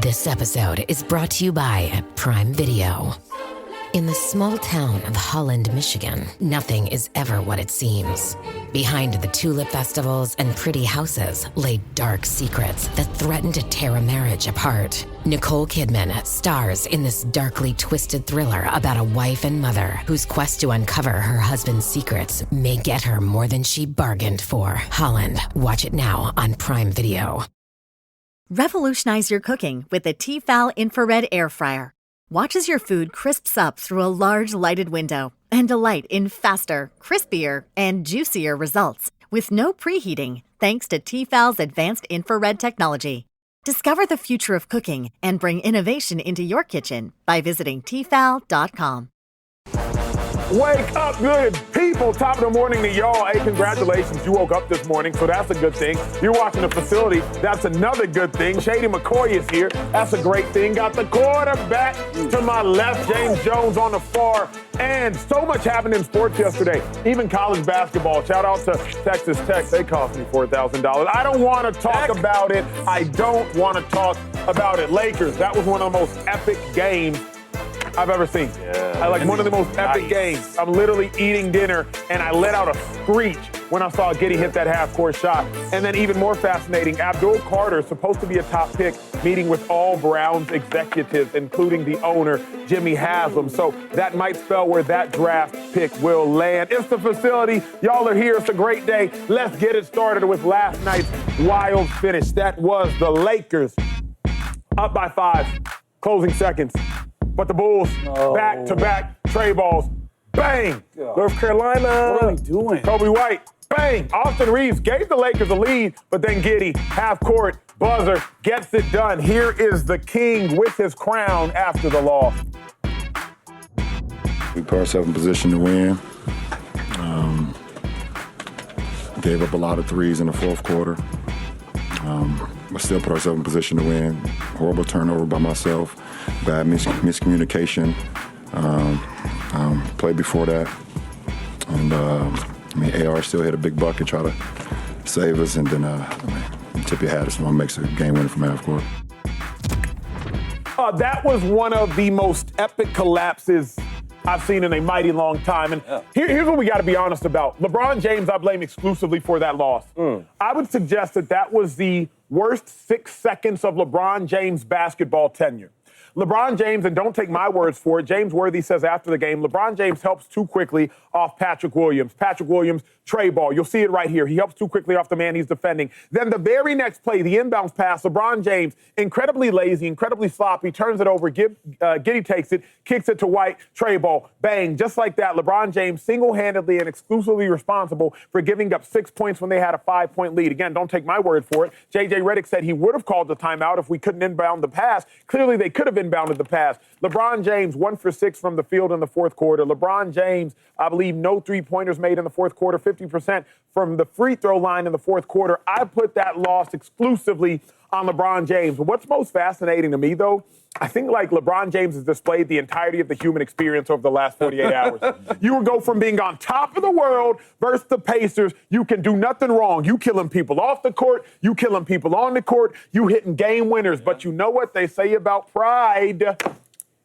This episode is brought to you by Prime Video. In the small town of Holland, Michigan, nothing is ever what it seems. Behind the tulip festivals and pretty houses lay dark secrets that threaten to tear a marriage apart. Nicole Kidman stars in this darkly twisted thriller about a wife and mother whose quest to uncover her husband's secrets may get her more than she bargained for. Holland. Watch it now on Prime Video. Revolutionize your cooking with the Tefal Infrared Air Fryer. Watch as your food crisps up through a large lighted window and delight in faster, crispier, and juicier results with no preheating thanks to Tefal's advanced infrared technology. Discover the future of cooking and bring innovation into your kitchen by visiting Tefal.com. Wake up, good people. Top of the morning to y'all. Hey, congratulations. You woke up this morning, so that's a good thing. You're watching the facility. That's another good thing. Shady McCoy is here. That's a great thing. Got the quarterback to my left, James Jones on the far. And so much happened in sports yesterday. Even college basketball. Shout out to Texas Tech. They cost me $4,000. I don't want to talk about it. I don't want to talk about it. Lakers, that was one of the most epic games I've ever seen. I like one of the most epic games. I'm literally eating dinner, and I let out a screech when I saw Giddey hit that half-court shot. And then even more fascinating, Abdul Carter, supposed to be a top pick, meeting with all Browns executives, including the owner, Jimmy Haslam. So that might spell where that draft pick will land. It's the facility. Y'all are here. It's a great day. Let's get it started with last night's wild finish. That was the Lakers up by 5, closing seconds. But the Bulls, back-to-back tray balls, bang! North Carolina. What are we doing? Kobe White, bang! Austin Reeves gave the Lakers a lead, but then Giddey, half-court, buzzer, gets it done. Here is the king with his crown after the loss. We put ourselves in position to win. Gave up a lot of threes in the fourth quarter. But still put ourselves in position to win. Horrible turnover by myself. Bad miscommunication. Play before that. And, AR still hit a big bucket, try to save us. And then, tip your hat if someone makes a game winner from half court. That was one of the most epic collapses I've seen in a mighty long time. And here's what we got to be honest about. LeBron James, I blame exclusively for that loss. I would suggest that was the worst 6 seconds of LeBron James' basketball tenure. LeBron James, and don't take my words for it, James Worthy says after the game, LeBron James helps too quickly off Patrick Williams. Patrick Williams, tray ball. You'll see it right here. He helps too quickly off the man he's defending. Then the very next play, the inbounds pass, LeBron James, incredibly lazy, incredibly sloppy, turns it over, Giddey takes it, kicks it to White, tray ball, bang. Just like that, LeBron James single-handedly and exclusively responsible for giving up 6 points when they had a 5-point lead. Again, don't take my word for it. J.J. Redick said he would have called the timeout if we couldn't inbound the pass. Clearly, they could have inbounded the pass. LeBron James, 1 for 6 from the field in the fourth quarter. LeBron James, I believe, no three-pointers made in the fourth quarter, 50% from the free throw line in the fourth quarter. I put that loss exclusively on LeBron James. What's most fascinating to me, though, I think like LeBron James has displayed the entirety of the human experience over the last 48 hours. You will go from being on top of the world versus the Pacers. You can do nothing wrong. You killing people off the court. You killing people on the court. You hitting game winners. But you know what they say about pride?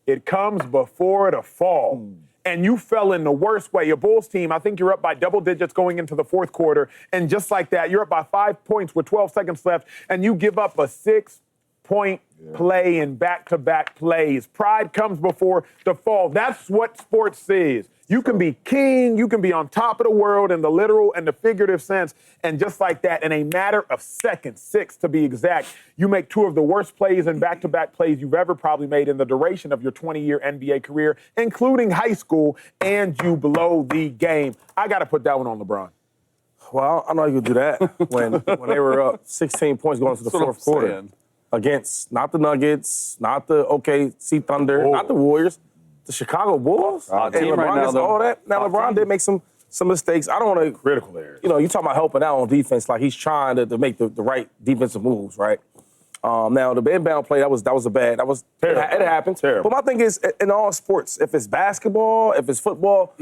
It comes before the fall. And you fell in the worst way. Your Bulls team, I think you're up by double digits going into the fourth quarter. And just like that, you're up by 5 points with 12 seconds left. And you give up a 6-point play in back-to-back plays. Pride comes before the fall. That's what sports is. You can be king, you can be on top of the world in the literal and the figurative sense, and just like that, in a matter of seconds, 6 to be exact, you make 2 of the worst plays and back-to-back plays you've ever probably made in the duration of your 20-year NBA career, including high school, and you blow the game. I got to put that one on LeBron. Well, I know you could do that when they were up 16 points going into the fourth quarter against not the Nuggets, not the OKC Thunder, not the Warriors, the Chicago Bulls. And LeBron right gets all that. Now, LeBron did make some mistakes. I don't want to... Critical areas. You talking about helping out on defense, like he's trying to make the right defensive moves, right? Now, the inbound play, that was a bad... It happens. Terrible. But my thing is, in all sports, if it's basketball, if it's football,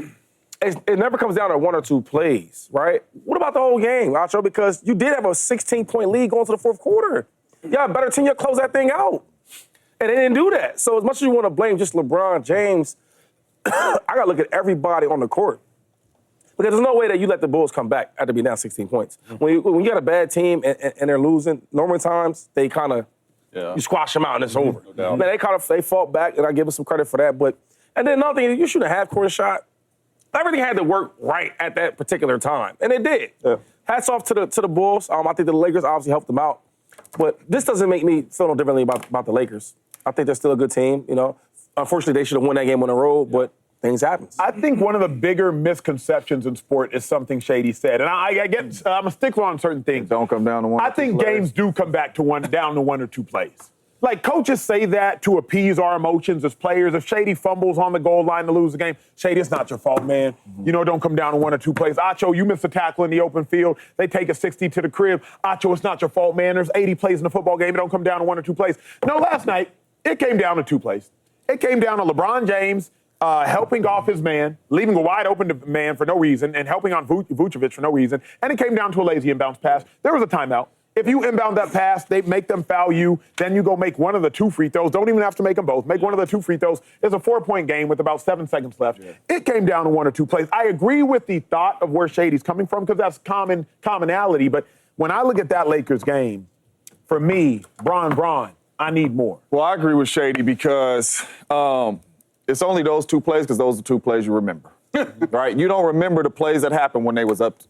it never comes down to 1 or 2 plays, right? What about the whole game, Acho? Because you did have a 16-point lead going to the fourth quarter. Yeah, better team, you close that thing out. And they didn't do that. So as much as you want to blame just LeBron James, I got to look at everybody on the court. Because there's no way that you let the Bulls come back after being down 16 points. Mm-hmm. When you got a bad team and they're losing, normal times, they kind of, you squash them out and it's over. No doubt. They fought back, and I give them some credit for that. And then another thing, you shoot a half-court shot, everything had to work right at that particular time. And it did. Yeah. Hats off to the Bulls. I think the Lakers obviously helped them out. But this doesn't make me feel no differently about the Lakers. I think they're still a good team, you know. Unfortunately, they should have won that game on the road, but things happen. I think one of the bigger misconceptions in sport is something Shady said. And I get, I'm a stickler on certain things. Don't come down to one. I think games do come back to down to one or two plays. Like, coaches say that to appease our emotions as players. If Shady fumbles on the goal line to lose the game, Shady, it's not your fault, man. Mm-hmm. You know, don't come down to one or two plays. Acho, you missed a tackle in the open field. They take a 60 to the crib. Acho, it's not your fault, man. There's 80 plays in the football game. It don't come down to one or two plays. No, last night, it came down to two plays. It came down to LeBron James helping off his man, leaving a wide open man for no reason, and helping on Vucevic for no reason. And it came down to a lazy inbounds pass. There was a timeout. If you inbound that pass, they make them foul you, then you go make one of the two free throws. Don't even have to make them both. Make one of the two free throws. It's a 4-point game with about 7 seconds left. Yeah. It came down to one or two plays. I agree with the thought of where Shady's coming from because that's commonality. But when I look at that Lakers game, for me, Bron, I need more. Well, I agree with Shady because it's only those two plays because those are two plays you remember. Right? You don't remember the plays that happened when they was up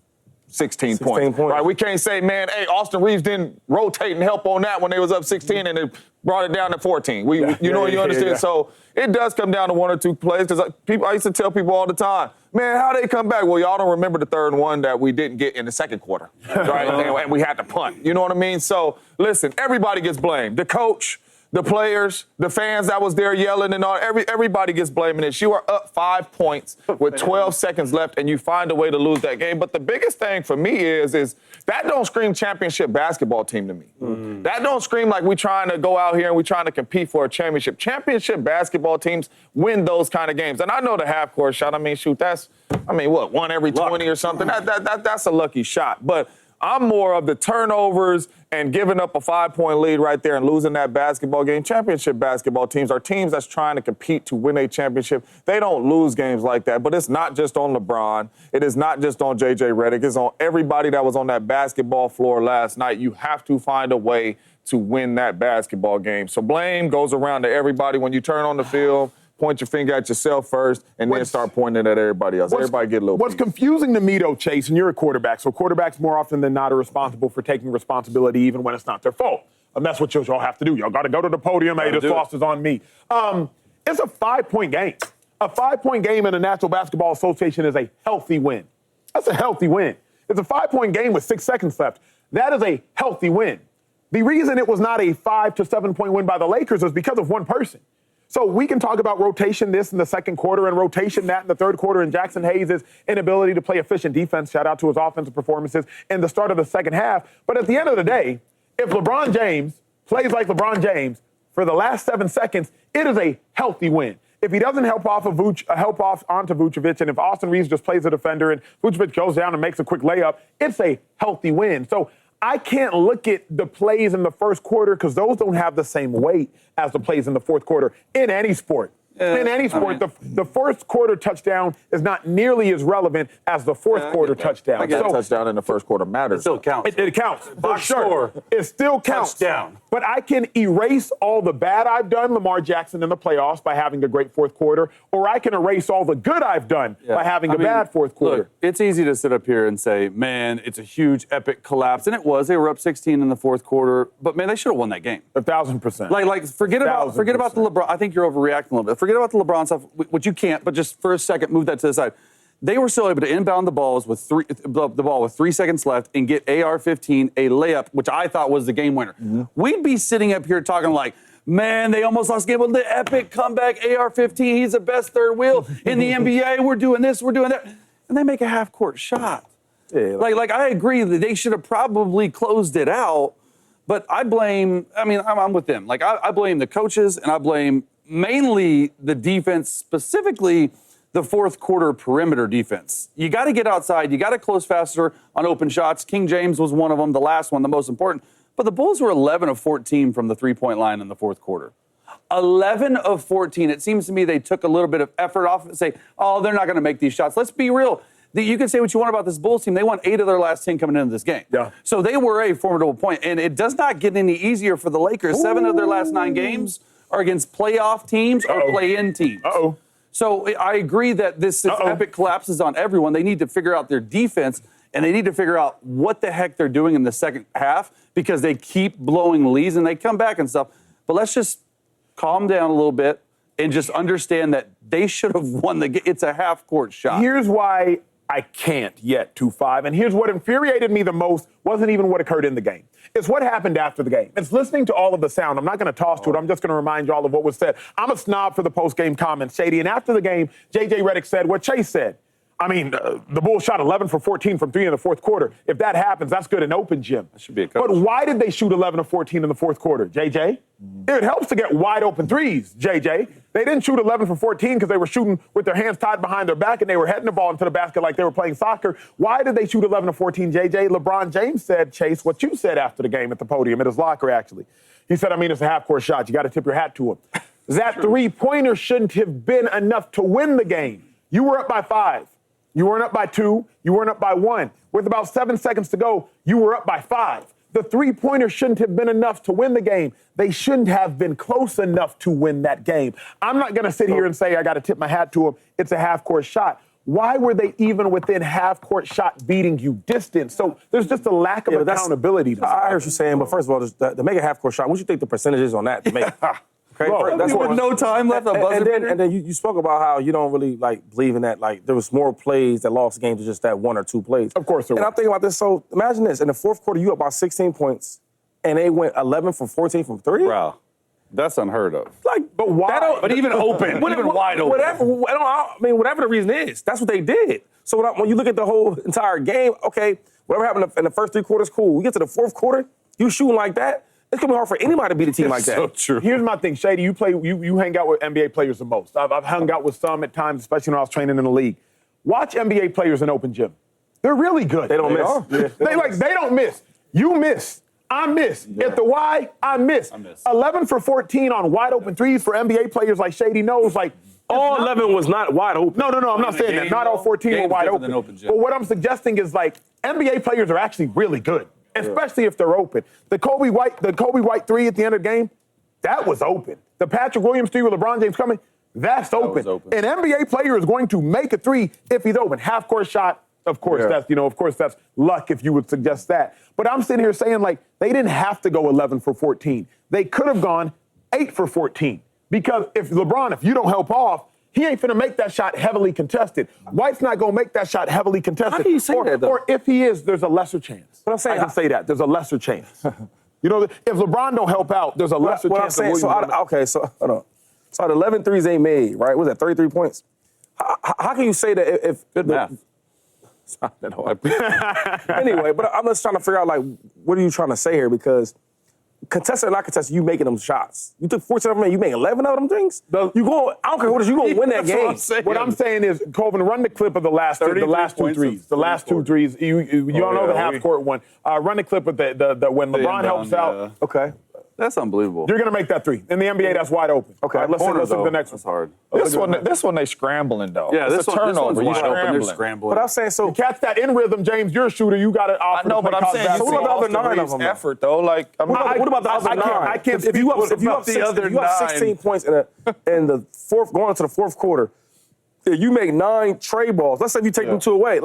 16 points. Right? We can't say, man, hey, Austin Reeves didn't rotate and help on that when they was up 16 and it brought it down to 14. You understand? Yeah. So it does come down to one or two plays because I used to tell people all the time, man, how they come back? Well, y'all don't remember the third one that we didn't get in the second quarter, right? And we had to punt. You know what I mean? So listen, everybody gets blamed. The coach, the players, the fans that was there yelling and all, everybody gets blamed in this. You are up 5 points with 12 seconds left, and you find a way to lose that game. But the biggest thing for me is that don't scream championship basketball team to me. Mm. That don't scream like we trying to go out here and we trying to compete for a championship. Championship basketball teams win those kind of games. And I know the half-court shot, one every 20 or something. That's a lucky shot. But I'm more of the turnovers and giving up a 5-point lead right there and losing that basketball game. Championship basketball teams are teams that's trying to compete to win a championship. They don't lose games like that. But it's not just on LeBron. It is not just on J.J. Redick. It's on everybody that was on that basketball floor last night. You have to find a way to win that basketball game. So blame goes around to everybody when you turn on the field. Point your finger at yourself first, and then start pointing at everybody else. Everybody get a little What's piece. Confusing to me, though, Chase, and you're a quarterback, so quarterbacks more often than not are responsible for taking responsibility even when it's not their fault. And that's what y'all have to do. Y'all got to go to the podium. Hey, this loss is on me. It's a 5-point game. A 5-point game in the National Basketball Association is a healthy win. That's a healthy win. It's a 5-point game with 6 seconds left. That is a healthy win. The reason it was not a 5 to 7-point win by the Lakers is because of one person. So we can talk about rotation this in the second quarter and rotation that in the third quarter and Jackson Hayes' inability to play efficient defense, shout out to his offensive performances in the start of the second half. But at the end of the day, if LeBron James plays like LeBron James for the last 7 seconds, it is a healthy win. If he doesn't help off onto Vucevic, and if Austin Reeves just plays a defender and Vucevic goes down and makes a quick layup, it's a healthy win. So I can't look at the plays in the first quarter because those don't have the same weight as the plays in the fourth quarter in any sport. In any sport, the first quarter touchdown is not nearly as relevant as the fourth quarter touchdown. Touchdown in the first quarter matters. It still counts. It counts. Box score. It still counts. Touchdown. But I can erase all the bad I've done, Lamar Jackson, in the playoffs by having a great fourth quarter, or I can erase all the good I've done by having a bad fourth quarter. Look, it's easy to sit up here and say, man, it's a huge, epic collapse. And it was. They were up 16 in the fourth quarter. But, man, they should have won that game. 1,000%. Like forget about the LeBron. I think you're overreacting a little bit. Forget about the LeBron stuff, which you can't, but just for a second, move that to the side. They were still able to inbound the ball with 3 seconds left and get AR-15 a layup, which I thought was the game winner. Mm-hmm. We'd be sitting up here talking like, man, they almost lost the game with the epic comeback AR-15. He's the best third wheel in the NBA. We're doing this, we're doing that. And they make a half-court shot. Yeah, like I agree that they should have probably closed it out, but I'm with them. Like, I blame the coaches, and I blame mainly the defense, specifically the fourth quarter perimeter defense. You got to get outside. You got to close faster on open shots. King James was one of them, the last one, the most important. But the Bulls were 11 of 14 from the three-point line in the fourth quarter. 11 of 14. It seems to me they took a little bit of effort off and say, oh, they're not going to make these shots. Let's be real. You can say what you want about this Bulls team. They won 8 of their last 10 coming into this game. Yeah. So they were a formidable point. And it does not get any easier for the Lakers. Ooh. 7 of their last 9 games are against playoff teams or play-in teams. Uh-oh. So I agree that this epic collapses on everyone. They need to figure out their defense, and they need to figure out what the heck they're doing in the second half because they keep blowing leads and they come back and stuff. But let's just calm down a little bit and just understand that they should have won the game. It's a half-court shot. Here's why I can't yet 2-5. And here's what infuriated me the most wasn't even what occurred in the game. It's what happened after the game. It's listening to all of the sound. I'm not going to toss to it. I'm just going to remind you all of what was said. I'm a snob for the post-game comments, Shady. And after the game, J.J. Redick said what Chase said. I mean, the Bulls shot 11 for 14 from 3 in the fourth quarter. If that happens, that's good in open gym. That should be a coach. But why did they shoot 11 of 14 in the fourth quarter, JJ? It helps to get wide open threes, JJ. They didn't shoot 11 for 14 because they were shooting with their hands tied behind their back and they were heading the ball into the basket like they were playing soccer. Why did they shoot 11 of 14, JJ? LeBron James said, Chase, what you said after the game at the podium, at his locker, actually. He said, I mean, it's a half-court shot. You got to tip your hat to him. That three-pointer shouldn't have been enough to win the game. You were up by 5. You weren't up by 2. You weren't up by 1. With about 7 seconds to go, you were up by 5. The three-pointer shouldn't have been enough to win the game. They shouldn't have been close enough to win that game. I'm not going to sit here and say I got to tip my hat to them. It's a half-court shot. Why were they even within half-court shot beating you distance? So there's just a lack of accountability. I hear what you're saying, but first of all, to make a half-court shot, what do you think the percentage is on that to make it? Okay, bro, that's with no time left. And then you spoke about how you don't really believe in that. Like there was more plays that lost games than just that 1 or 2 plays. Of course there was. And I'm thinking about this. So imagine this: in the fourth quarter, you up by 16 points, and they went 11 for 14 from 3. Bro, that's unheard of. But why? But even open, even wide open. Whatever the reason is, that's what they did. So when you look at the whole entire game, okay, whatever happened in the first 3 quarters, cool. We get to the fourth quarter, you shooting like that. It's going to be hard for anybody to beat a team like that. So true. Here's my thing, Shady. You hang out with NBA players the most. I've hung out with some at times, especially when I was training in the league. Watch NBA players in open gym. They're really good. They don't miss. Yeah. They don't miss. You miss. I miss. Yeah. At the Y, I miss. 11 for 14 on wide open threes for NBA players like Shady knows. All 11 was not wide open. No, I'm not saying that. Not all 14 were wide open. But what I'm suggesting is NBA players are actually really good. Especially if they're open. The Kobe White 3 at the end of the game, that was open. The Patrick Williams 3 with LeBron James coming, that's open. An NBA player is going to make a 3 if he's open. Half-court shot, of course, that's luck if you would suggest that. But I'm sitting here saying, they didn't have to go 11 for 14. They could have gone 8 for 14. Because if you don't help off, he ain't finna make that shot heavily contested. White's not gonna make that shot heavily contested. How do you say that, though? Or if he is, there's a lesser chance. But I'm saying I can say that. There's a lesser chance. If LeBron don't help out, there's a lesser chance. So hold on. So the 11 threes ain't made, right? What was that, 33 points? How can you say that if good math? It's not that hard. Anyway, but I'm just trying to figure out, what are you trying to say here? Because contested or not contested, you making them shots. You took 14 of them, and you make 11 of them things? I don't care what it is, you going to win that game. What I'm saying is, Colvin, run the clip of the last two threes. The last 2 threes. You all know the half-court one. Run the clip of the when LeBron helps out. Okay. That's unbelievable. You're going to make that 3. In the NBA, that's wide open. Okay. Let's see the next one. That's hard. This one they scrambling, though. Yeah, it's a turnover. This You're scrambling. But I'm saying, so... You catch that in rhythm, James. You're a shooter. You got to offer. I know, but I'm saying, so what about the other 9 of them? Effort, though. What about the other 9? I can't speak. If you have 16 points in the fourth, going into the fourth quarter, you make 9 tray balls. Let's say you take them 2 away.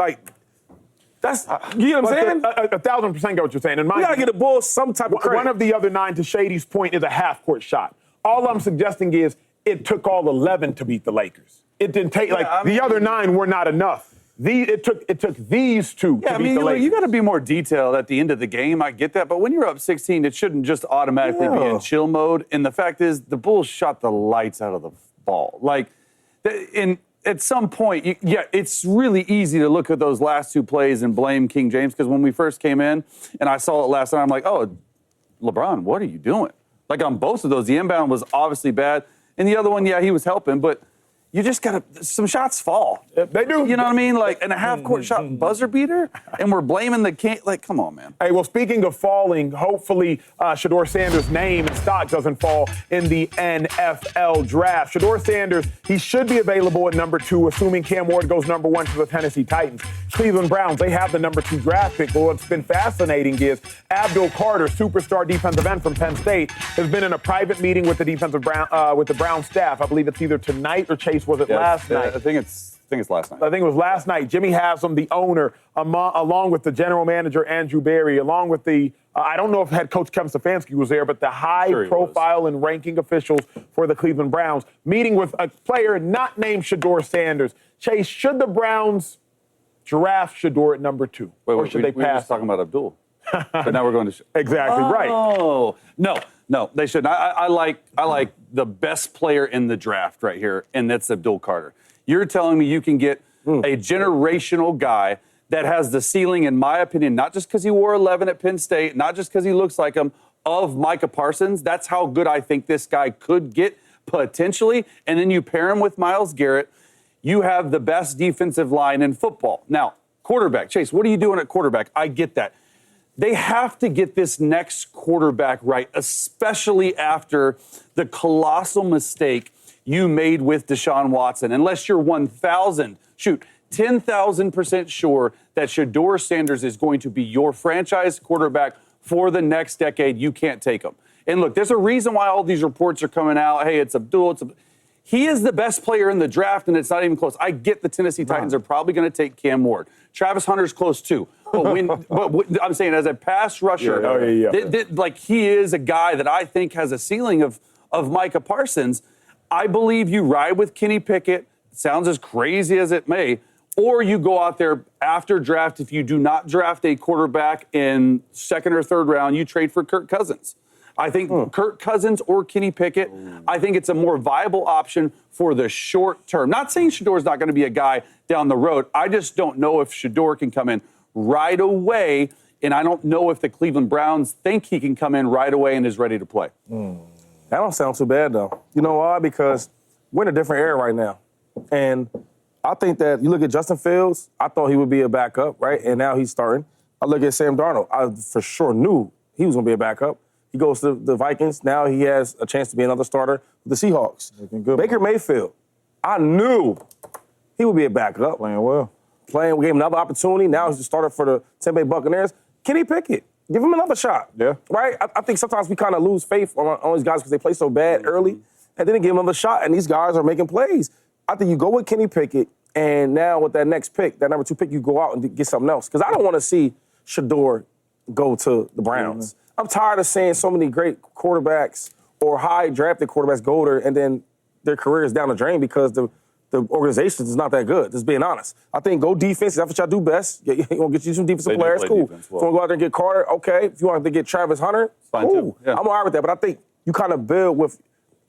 That's, you know what I'm saying? 1,000% get what you're saying. And you got to get the Bulls some type of credit. One of the other 9, to Shady's point, is a half-court shot. All I'm suggesting is it took all 11 to beat the Lakers. It didn't take, the other 9 were not enough. It took these 2 to beat the Lakers. You got to be more detailed at the end of the game. I get that. But when you're up 16, it shouldn't just automatically be in chill mode. And the fact is, the Bulls shot the lights out of the ball. At some point, it's really easy to look at those last 2 plays and blame King James, because when we first came in and I saw it last night, I'm like, oh, LeBron, what are you doing? On both of those, the inbound was obviously bad. And the other one, he was helping. But, you just got to, some shots fall. They do. You know what I mean? Like, and a half-court shot buzzer beater, and we're blaming the like, come on, man. Hey, well, speaking of falling, hopefully Shedeur Sanders' name and stock doesn't fall in the NFL draft. Shedeur Sanders, he should be available at number 2, assuming Cam Ward goes number 1 to the Tennessee Titans. Cleveland Browns, they have the number 2 draft pick. But what's been fascinating is Abdul Carter, superstar defensive end from Penn State, has been in a private meeting with the Brown staff. I believe it's either tonight or Chase, was it last night? I think it's last night. I think it was last night. Jimmy Haslam, the owner, along with the general manager, Andrew Berry, along with the, I don't know if head coach Kevin Stefanski was there, but the high-profile and ranking officials for the Cleveland Browns, meeting with a player not named Shedeur Sanders. Chase, should the Browns draft Shedeur at number 2? Or should they pass? We were just talking about Abdul. But now we're going to... Exactly right. Oh, no, they shouldn't. I like the best player in the draft right here, and that's Abdul Carter. You're telling me you can get a generational guy that has the ceiling, in my opinion, not just because he wore 11 at Penn State, not just because he looks like him, of Micah Parsons. That's how good I think this guy could get potentially. And then you pair him with Myles Garrett. You have the best defensive line in football. Now, quarterback. Chase, what are you doing at quarterback? I get that. They have to get this next quarterback right, especially after the colossal mistake you made with Deshaun Watson. Unless you're 10,000% sure that Shedeur Sanders is going to be your franchise quarterback for the next decade, you can't take him. And look, there's a reason why all these reports are coming out. Hey, it's Abdul. He is the best player in the draft, and it's not even close. I get the Tennessee Titans are probably going to take Cam Ward. Travis Hunter's close, too. But I'm saying as a pass rusher, like he is a guy that I think has a ceiling of Micah Parsons. I believe you ride with Kenny Pickett. It sounds as crazy as it may. Or you go out there after draft. If you do not draft a quarterback in second or third round, you trade for Kirk Cousins. I think Kirk Cousins or Kenny Pickett, I think it's a more viable option for the short term. Not saying Shedeur's not going to be a guy down the road. I just don't know if Shedeur can come in right away, and I don't know if the Cleveland Browns think he can come in right away and is ready to play. That don't sound too bad, though. You know why? Because we're in a different era right now. And I think that you look at Justin Fields, I thought he would be a backup, right? And now he's starting. I look at Sam Darnold. I for sure knew he was going to be a backup. He goes to the Vikings. Now he has a chance to be another starter with the Seahawks. Baker Mayfield, I knew he would be a backup. Playing well. We gave him another opportunity. Now he's the starter for the Tampa Bay Buccaneers. Kenny Pickett, give him another shot. Yeah. Right? I think sometimes we kind of lose faith on these guys because they play so bad early, and then they give them another shot, and these guys are making plays. I think you go with Kenny Pickett, and now with that next pick, that number 2 pick, you go out and get something else. Because I don't want to see Shedeur go to the Browns. I'm tired of seeing so many great quarterbacks or high-drafted quarterbacks go there, and then their career is down the drain because the organization is not that good, just being honest. I think go defense. That's what y'all do best. You're going to get you some defensive players. Cool. Defense well. If you want to go out there and get Carter, okay. If you want to get Travis Hunter, fine cool. Too. Yeah. I'm all right with that. But I think you kind of build with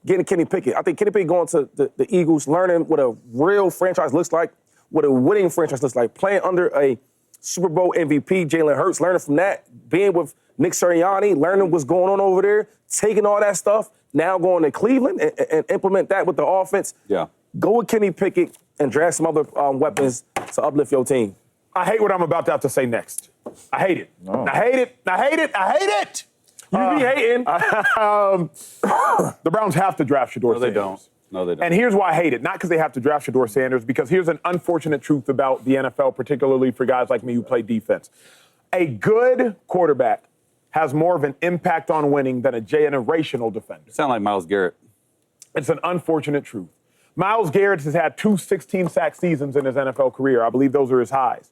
getting Kenny Pickett. I think Kenny Pickett going to the Eagles, learning what a real franchise looks like, what a winning franchise looks like, playing under a Super Bowl MVP, Jalen Hurts, learning from that, being with Nick Sirianni, learning what's going on over there, taking all that stuff, now going to Cleveland and implement that with the offense. Yeah. Go with Kenny Pickett and draft some other weapons to uplift your team. I hate what I'm about to have to say next. I hate it. Oh. I hate it. I hate it. I hate it. You be hating. The Browns have to draft Shedeur Sanders. They don't. No, they don't. And here's why I hate it. Not because they have to draft Shedeur Sanders, because here's an unfortunate truth about the NFL, particularly for guys like me who play defense. A good quarterback has more of an impact on winning than a generational defender. Sound like Myles Garrett. It's an unfortunate truth. Myles Garrett has had 2 16-sack seasons in his NFL career. I believe those are his highs.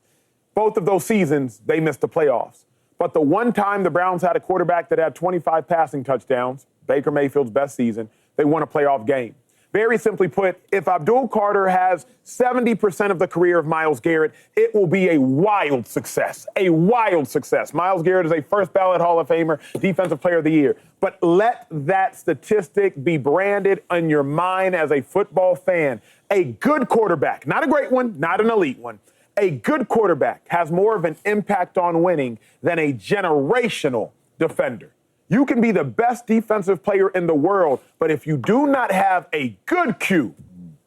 Both of those seasons, they missed the playoffs. But the one time the Browns had a quarterback that had 25 passing touchdowns, Baker Mayfield's best season, they won a playoff game. Very simply put, if Abdul Carter has 70% of the career of Myles Garrett, it will be a wild success. A wild success. Myles Garrett is a first-ballot Hall of Famer, Defensive Player of the Year. But let that statistic be branded on your mind as a football fan. A good quarterback, not a great one, not an elite one, a good quarterback has more of an impact on winning than a generational defender. You can be the best defensive player in the world, but if you do not have a good Q,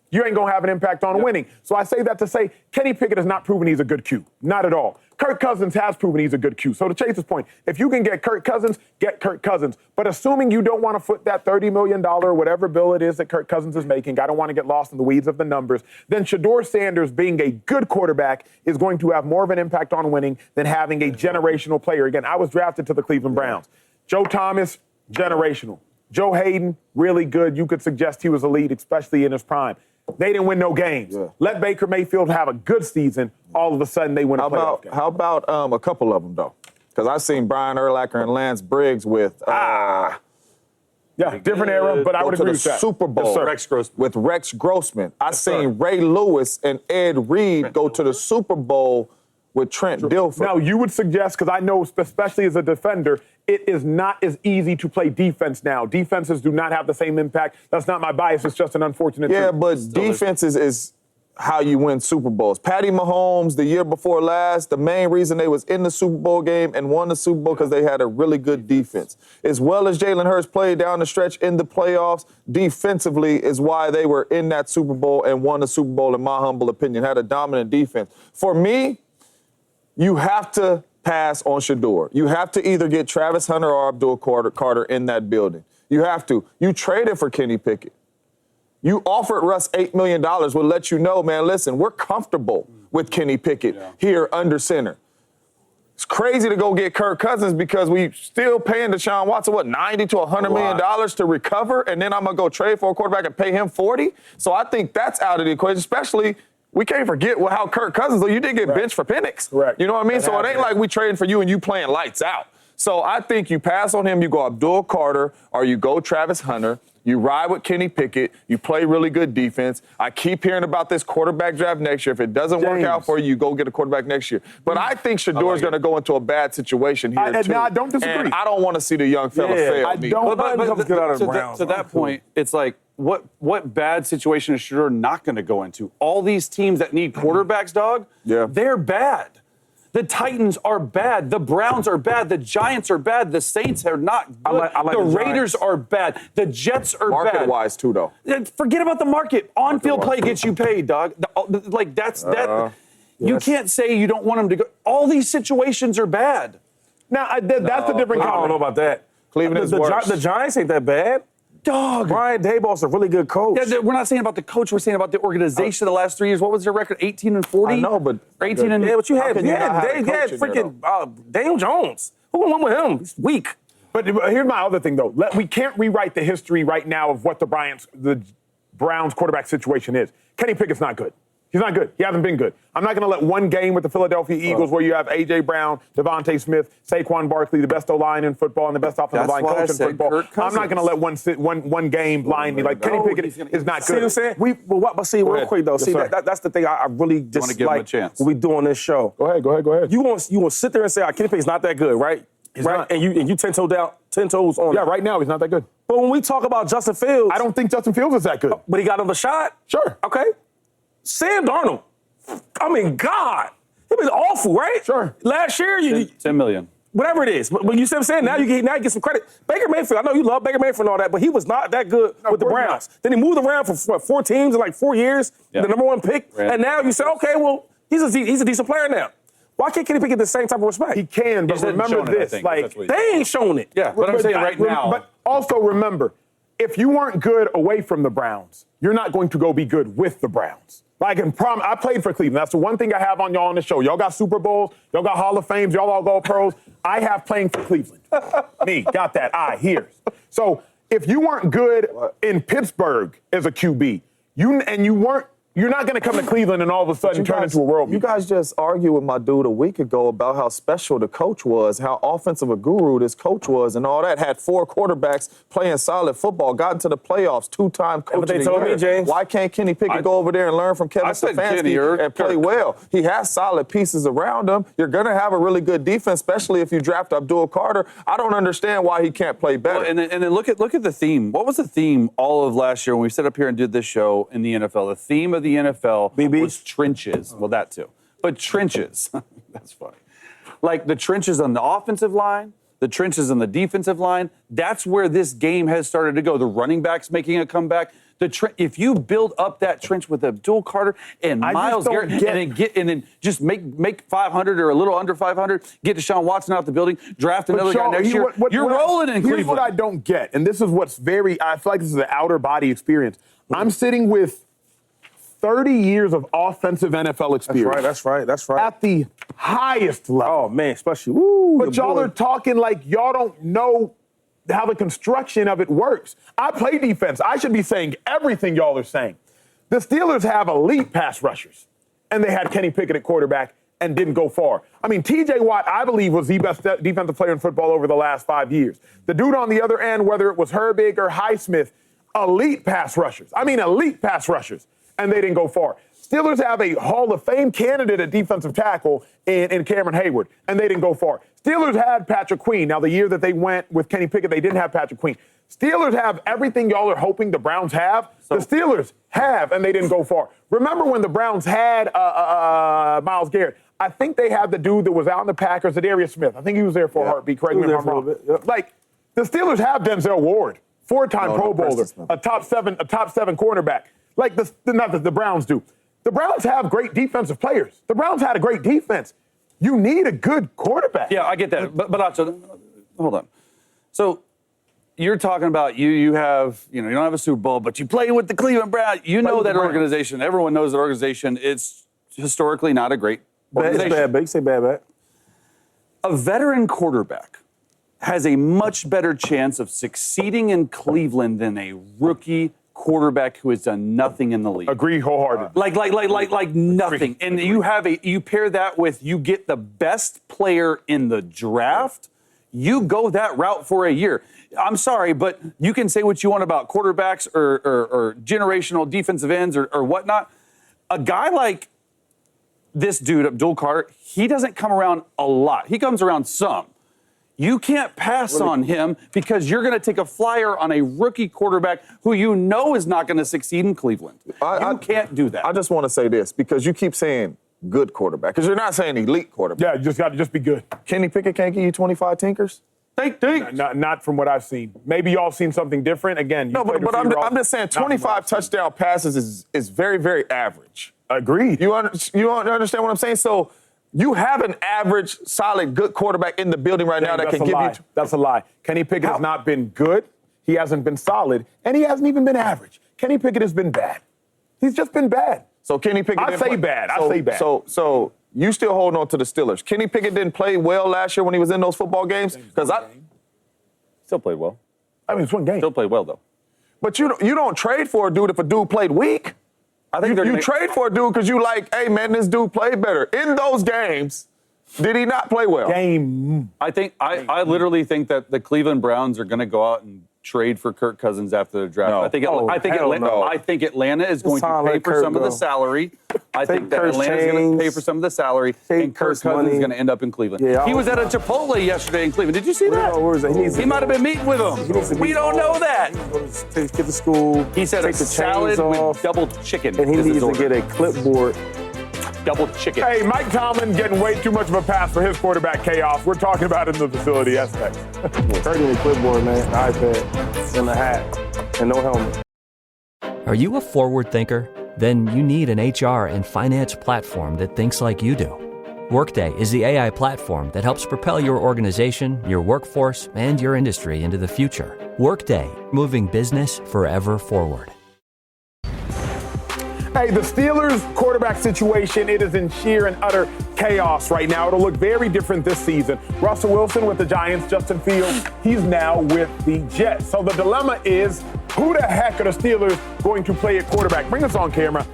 you ain't going to have an impact on winning. So I say that to say Kenny Pickett has not proven he's a good Q. Not at all. Kirk Cousins has proven he's a good Q. So to Chase's point, if you can get Kirk Cousins, get Kirk Cousins. But assuming you don't want to foot that $30 million or whatever bill it is that Kirk Cousins is making, I don't want to get lost in the weeds of the numbers, then Shedeur Sanders being a good quarterback is going to have more of an impact on winning than having a generational player. Again, I was drafted to the Cleveland Browns. Joe Thomas, generational. Joe Hayden, really good. You could suggest he was elite, especially in his prime. They didn't win no games. Yeah. Let Baker Mayfield have a good season. All of a sudden, they win a playoff game. How about a couple of them, though? Because I've seen Brian Urlacher and Lance Briggs with... yeah, different era, but I would agree with that. Super Bowl with Rex Grossman. I've seen Ray Lewis and Ed Reed go to the Super Bowl with Trent Dilfer. Now, you would suggest, because I know, especially as a defender, it is not as easy to play defense now. Defenses do not have the same impact. That's not my bias. It's just an unfortunate truth. Yeah, but defenses is how you win Super Bowls. Patty Mahomes, the year before last, the main reason they was in the Super Bowl game and won the Super Bowl because they had a really good defense. As well as Jalen Hurts played down the stretch in the playoffs, defensively is why they were in that Super Bowl and won the Super Bowl, in my humble opinion, had a dominant defense. For me, you have to pass on Shedeur. You have to either get Travis Hunter or Abdul Carter in that building. You have to. You traded for Kenny Pickett. You offered Russ $8 million, will let you know, man, listen, we're comfortable with Kenny Pickett here under center. It's crazy to go get Kirk Cousins because we still paying Deshaun Watson, $90 to $100 million to recover, and then I'm going to go trade for a quarterback and pay him $40? So I think that's out of the equation, especially we can't forget how Kirk Cousins, you did get benched for Penix. Correct. You know what I mean? So it ain't like we trading for you and you playing lights out. So I think you pass on him, you go Abdul Carter, or you go Travis Hunter. You ride with Kenny Pickett. You play really good defense. I keep hearing about this quarterback draft next year. If it doesn't work out for you, you go get a quarterback next year. But I think Shedeur is going to go into a bad situation here, too. No, I don't disagree. And I don't want to see the young fella fail. To that point, it's like, what bad situation is Shedeur not going to go into? All these teams that need quarterbacks, dog, they're bad. The Titans are bad. The Browns are bad. The Giants are bad. The Saints are not good. I like the Raiders are bad. The Jets are bad. Market-wise, too, though. Forget about the market. On-field play gets you paid, dog. You can't say you don't want them to go. All these situations are bad. Now, that's a different comment. I don't know about that. Cleveland is worse. The Giants ain't that bad. Dog. Brian Daboll's a really good coach. Yeah, we're not saying about the coach. We're saying about the organization the last 3 years. What was their record? 18-40? I know, but... 18 and... Yeah, but you had freaking Daniel Jones. Who won with him? He's weak. But here's my other thing, though. We can't rewrite the history right now of what the Browns quarterback situation is. Kenny Pickett's not good. He's not good. He hasn't been good. I'm not going to let one game with the Philadelphia Eagles where you have A.J. Brown, Devontae Smith, Saquon Barkley, the best O-line in football and the best offensive line coach in football. I'm not going to let one game blind me. Like, Kenny Pickett is not good. See what I'm saying? Real quick, though. Yes, that's the thing I really dislike when we do on this show. Go ahead. You want to sit there and say, Kenny Pickett's not that good, right? He's right? Not. And you 10 toes on. Yeah, right now he's not that good. But when we talk about Justin Fields, I don't think Justin Fields is that good. But he got him a shot. Sure. Okay. Sam Darnold. I mean, God, it was awful, right? Sure. Last year, $10 million. Whatever it is. But you see what I'm saying? Now you get some credit. Baker Mayfield, I know you love Baker Mayfield and all that, but he was not that good with the Browns. Then he moved around for 4 teams in like 4 years, the number one pick. Right. And now you say, okay, well, he's a decent player now. Why can't Kenny Pickett get the same type of respect? He can, but remember this. They ain't showing it. Yeah, but I'm saying right now. But also remember, if you weren't good away from the Browns, you're not going to go be good with the Browns. Like, I played for Cleveland. That's the one thing I have on y'all on the show. Y'all got Super Bowls. Y'all got Hall of Fames. Y'all all go pros. I have playing for Cleveland. Me, got that. Here's. So if you weren't good in Pittsburgh as a QB, you're not going to come to Cleveland and all of a sudden turn into a world beater. You guys just argued with my dude a week ago about how special the coach was, how offensive a guru this coach was, and all that. Had 4 quarterbacks playing solid football, got into the playoffs, 2-time coach of the year. Told me, James. Why can't Kenny Pickett go over there and learn from Kevin Stefanski and play well? He has solid pieces around him. You're going to have a really good defense, especially if you draft Abdul Carter. I don't understand why he can't play better. Well, and then look at the theme. What was the theme all of last year when we sat up here and did this show in the NFL? The theme of the NFL was trenches. Well, that too. But trenches. That's funny. Like the trenches on the offensive line, the trenches on the defensive line. That's where this game has started to go. The running backs making a comeback. If you build up that trench with Abdul Carter and Myles Garrett, and then just make 500 or a little under 500, get Deshaun Watson out the building, draft another guy next year. You're rolling in Cleveland. Here's what I don't get, and this is what's I feel like this is an outer body experience. I'm sitting with 30 years of offensive NFL experience. That's right. At the highest level. Oh, man, especially, woo. But y'all are talking like y'all don't know how the construction of it works. I play defense. I should be saying everything y'all are saying. The Steelers have elite pass rushers, and they had Kenny Pickett at quarterback and didn't go far. I mean, T.J. Watt, I believe, was the best defensive player in football over the last 5 years. The dude on the other end, whether it was Herbig or Highsmith, elite pass rushers. I mean, elite pass rushers, and they didn't go far. Steelers have a Hall of Fame candidate at defensive tackle in Cameron Hayward, and they didn't go far. Steelers had Patrick Queen. Now, the year that they went with Kenny Pickett, they didn't have Patrick Queen. Steelers have everything y'all are hoping the Browns have. The Steelers have, and they didn't go far. Remember when the Browns had Myles Garrett? I think they had the dude that was out in the Packers, Darius Smith. I think he was there for a heartbeat. Correct me if I'm wrong. Like, the Steelers have Denzel Ward, four-time Pro Bowler, a top seven cornerback. Like, not that the Browns do. The Browns have great defensive players. The Browns had a great defense. You need a good quarterback. Yeah, I get that. But hold on. So you're talking about you have, you don't have a Super Bowl, but you play with the Cleveland Browns. You know that organization. Everyone knows that organization. It's historically not a great organization. It's bad, but you say bad. A veteran quarterback has a much better chance of succeeding in Cleveland than a rookie quarterback who has done nothing in the league. Agree wholeheartedly. Like nothing. And you pair that with you get the best player in the draft, you go that route for a year. I'm sorry, but you can say what you want about quarterbacks or generational defensive ends or whatnot. A guy like this dude, Abdul Carter, he doesn't come around a lot. He comes around some. You can't pass on him because you're going to take a flyer on a rookie quarterback who you know is not going to succeed in Cleveland. You can't do that. I just want to say this because you keep saying good quarterback because you're not saying elite quarterback. Yeah, you just got to be good. Kenny Pickett can't give you 25 tinkers? Think. Not from what I've seen. Maybe y'all seen something different. Again, no, but I'm just saying 25 touchdown passes is very, very average. Agreed. You understand what I'm saying? So you have an average, solid, good quarterback in the building right now that can give you. That's a lie. Kenny Pickett has not been good. He hasn't been solid, and he hasn't even been average. Kenny Pickett has been bad. He's just been bad. So Kenny Pickett. I say bad. So you still holding on to the Steelers? Kenny Pickett didn't play well last year when he was in those football games because still played well. I mean, it's one game. Still played well though. But you don't trade for a dude if a dude played weak. I think you trade for a dude because you like, hey, man, this dude played better. In those games, did he not play well? I literally think that the Cleveland Browns are going to go out and trade for Kirk Cousins after the draft. No. I think Atlanta is going to pay for some of the salary. I think that Atlanta is going to pay for some of the salary, and Kirk Cousins is going to end up in Cleveland. Yeah, he was at a Chipotle yesterday in Cleveland. Did you see that? He might have been meeting with him. We don't know that. Get to school. He said a salad with double chicken. And he needs to get a clipboard. Double chicken. Hey, Mike Tomlin getting way too much of a pass for his quarterback chaos. We're talking about it in the facility. That's next. 30 in the clipboard, man, iPad, and a hat, and no helmet. Are you a forward thinker? Then you need an HR and finance platform that thinks like you do. Workday is the AI platform that helps propel your organization, your workforce, and your industry into the future. Workday, moving business forever forward. Hey, the Steelers quarterback situation, it is in sheer and utter chaos right now. It'll look very different this season. Russell Wilson with the Giants, Justin Fields, he's now with the Jets. So the dilemma is, who the heck are the Steelers going to play at quarterback? Bring us on camera.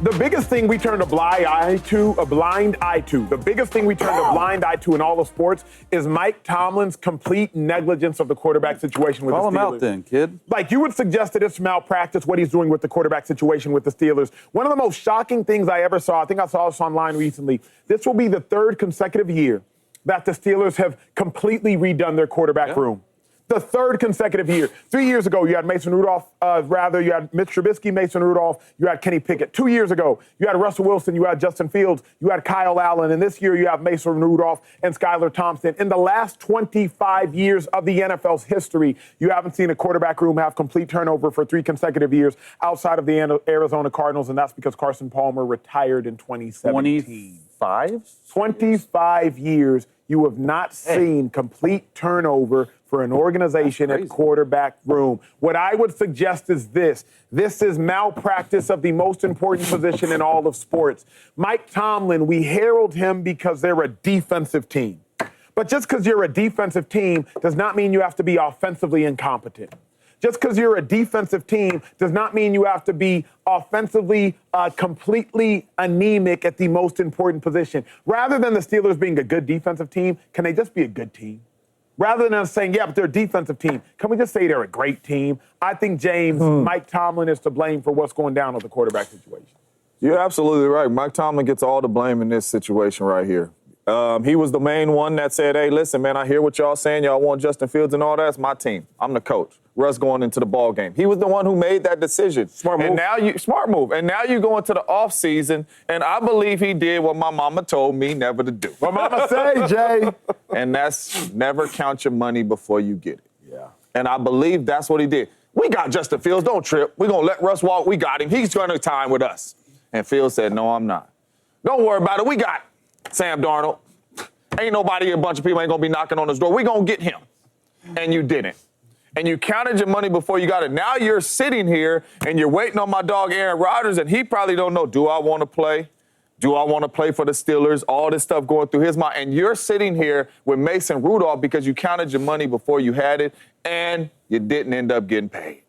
The biggest thing we turn a blind eye to, the biggest thing we turn a blind eye to in all of sports is Mike Tomlin's complete negligence of the quarterback situation with the Steelers. Call him out then, kid. Like, you would suggest that it's malpractice what he's doing with the quarterback situation with the Steelers. One of the most shocking things I ever saw, I think I saw this online recently, this will be the third consecutive year that the Steelers have completely redone their quarterback room. The third consecutive year. 3 years ago, you had Mason Rudolph, you had Mitch Trubisky, Mason Rudolph, you had Kenny Pickett. 2 years ago, you had Russell Wilson, you had Justin Fields, you had Kyle Allen, and this year you have Mason Rudolph and Skylar Thompson. In the last 25 years of the NFL's history, you haven't seen a quarterback room have complete turnover for 3 consecutive years outside of the Arizona Cardinals, and that's because Carson Palmer retired in 2017. 25 years, you have not seen complete turnover for an organization at quarterback room. What I would suggest is this. This is malpractice of the most important position in all of sports. Mike Tomlin, we herald him because they're a defensive team. But just because you're a defensive team does not mean you have to be offensively incompetent. Just because you're a defensive team does not mean you have to be offensively completely anemic at the most important position. Rather than the Steelers being a good defensive team, can they just be a good team? Rather than us saying, yeah, but they're a defensive team, can we just say they're a great team? I think, James, Mike Tomlin is to blame for what's going down with the quarterback situation. You're absolutely right. Mike Tomlin gets all the blame in this situation right here. He was the main one that said, hey, listen, man, I hear what y'all saying. Y'all want Justin Fields and all that. It's my team. I'm the coach. Russ going into the ball game. He was the one who made that decision. Smart move. Smart move. And now you go into the offseason, and I believe he did what my mama told me never to do. What mama say, Jay? And that's never count your money before you get it. Yeah. And I believe that's what he did. We got Justin Fields. Don't trip. We're going to let Russ walk. We got him. He's going to time with us. And Fields said, no, I'm not. Don't worry about it. We got Sam Darnold. Ain't nobody, a bunch of people ain't going to be knocking on his door. We're going to get him. And you didn't. And you counted your money before you got it. Now you're sitting here and you're waiting on my dog Aaron Rodgers, and he probably don't know, do I want to play? Do I want to play for the Steelers? All this stuff going through his mind. And you're sitting here with Mason Rudolph because you counted your money before you had it, and you didn't end up getting paid.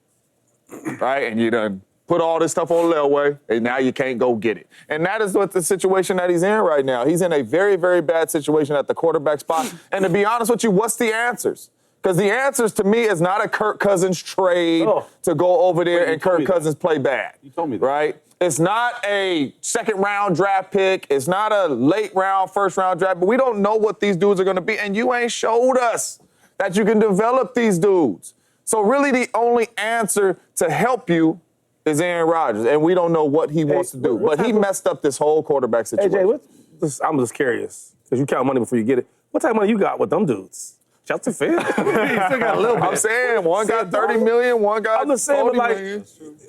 Right? And you done put all this stuff on layaway, and now you can't go get it. And that is what the situation that he's in right now. He's in a very, very bad situation at the quarterback spot. And to be honest with you, what's the answers? Because the answers to me is not a Kirk Cousins trade to go over there and Kirk Cousins play bad. You told me that. Right? It's not a second-round draft pick. It's not a late-round, first-round draft. But we don't know what these dudes are going to be. And you ain't showed us that you can develop these dudes. So really the only answer to help you is Aaron Rodgers. And we don't know what he wants to do. But he messed up this whole quarterback situation. Hey, Jay, I'm just curious, because you count money before you get it. What type of money you got with them dudes? Justin Fields? You still got a little bit. I'm saying one got 30 million, one got 40 million.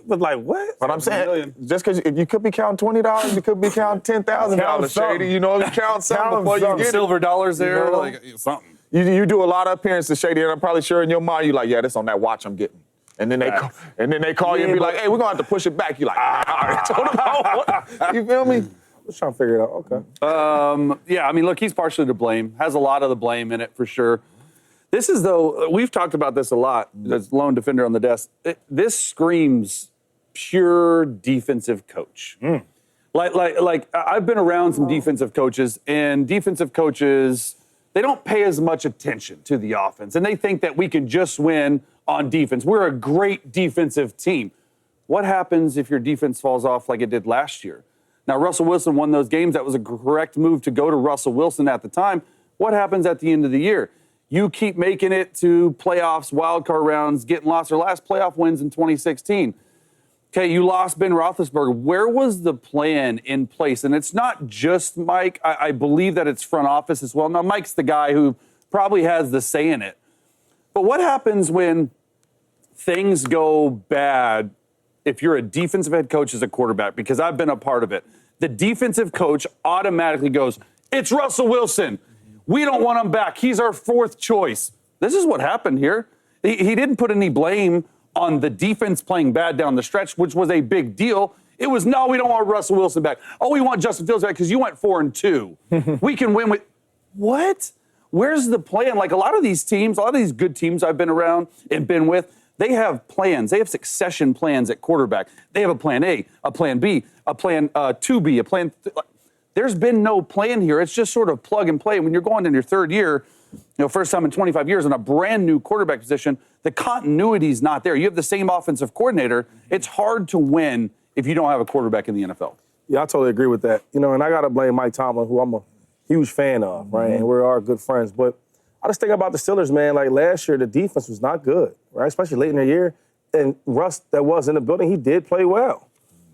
But what? But I'm saying, just because you could be counting $20, you could be counting $10,000, Shady. You know, you count something before you get it. Silver dollars there, you know? Like something. You do a lot of appearances, Shady, and I'm probably sure in your mind you're like, yeah, that's on that watch I'm getting. And then they call you and be like, hey, we're going to have to push it back. You're like, I already told him about. You feel me? Just trying to figure it out. Okay. Yeah, I mean, look, he's partially to blame. Has a lot of the blame in it for sure. This is, though, we've talked about this a lot, as lone defender on the desk. This screams pure defensive coach. Like I've been around some defensive coaches, and defensive coaches, they don't pay as much attention to the offense, and they think that we can just win on defense. We're a great defensive team. What happens if your defense falls off like it did last year? Now, Russell Wilson won those games. That was a correct move to go to Russell Wilson at the time. What happens at the end of the year? You keep making it to playoffs, wild card rounds, getting lost. Their last playoff wins in 2016. Okay, you lost Ben Roethlisberger. Where was the plan in place? And it's not just Mike. I believe that it's front office as well. Now, Mike's the guy who probably has the say in it. But what happens when things go bad if you're a defensive head coach as a quarterback? Because I've been a part of it. The defensive coach automatically goes, it's Russell Wilson. We don't want him back. He's our fourth choice. This is what happened here. He didn't put any blame on the defense playing bad down the stretch, which was a big deal. It was, no, we don't want Russell Wilson back. Oh, we want Justin Fields back because you went 4-2. We can win with... What? Where's the plan? Like a lot of these teams, a lot of these good teams I've been around and been with, they have plans. They have succession plans at quarterback. They have a plan A, a plan B, a plan 2B, a plan... There's been no plan here. It's just sort of plug and play. When you're going in your third year, first time in 25 years in a brand new quarterback position, the continuity's not there. You have the same offensive coordinator. It's hard to win if you don't have a quarterback in the NFL. Yeah, I totally agree with that. And I got to blame Mike Tomlin, who I'm a huge fan of, right? And we are good friends. But I just think about the Steelers, man. Like last year, the defense was not good, right? Especially late in the year. And Russ, that was in the building, he did play well,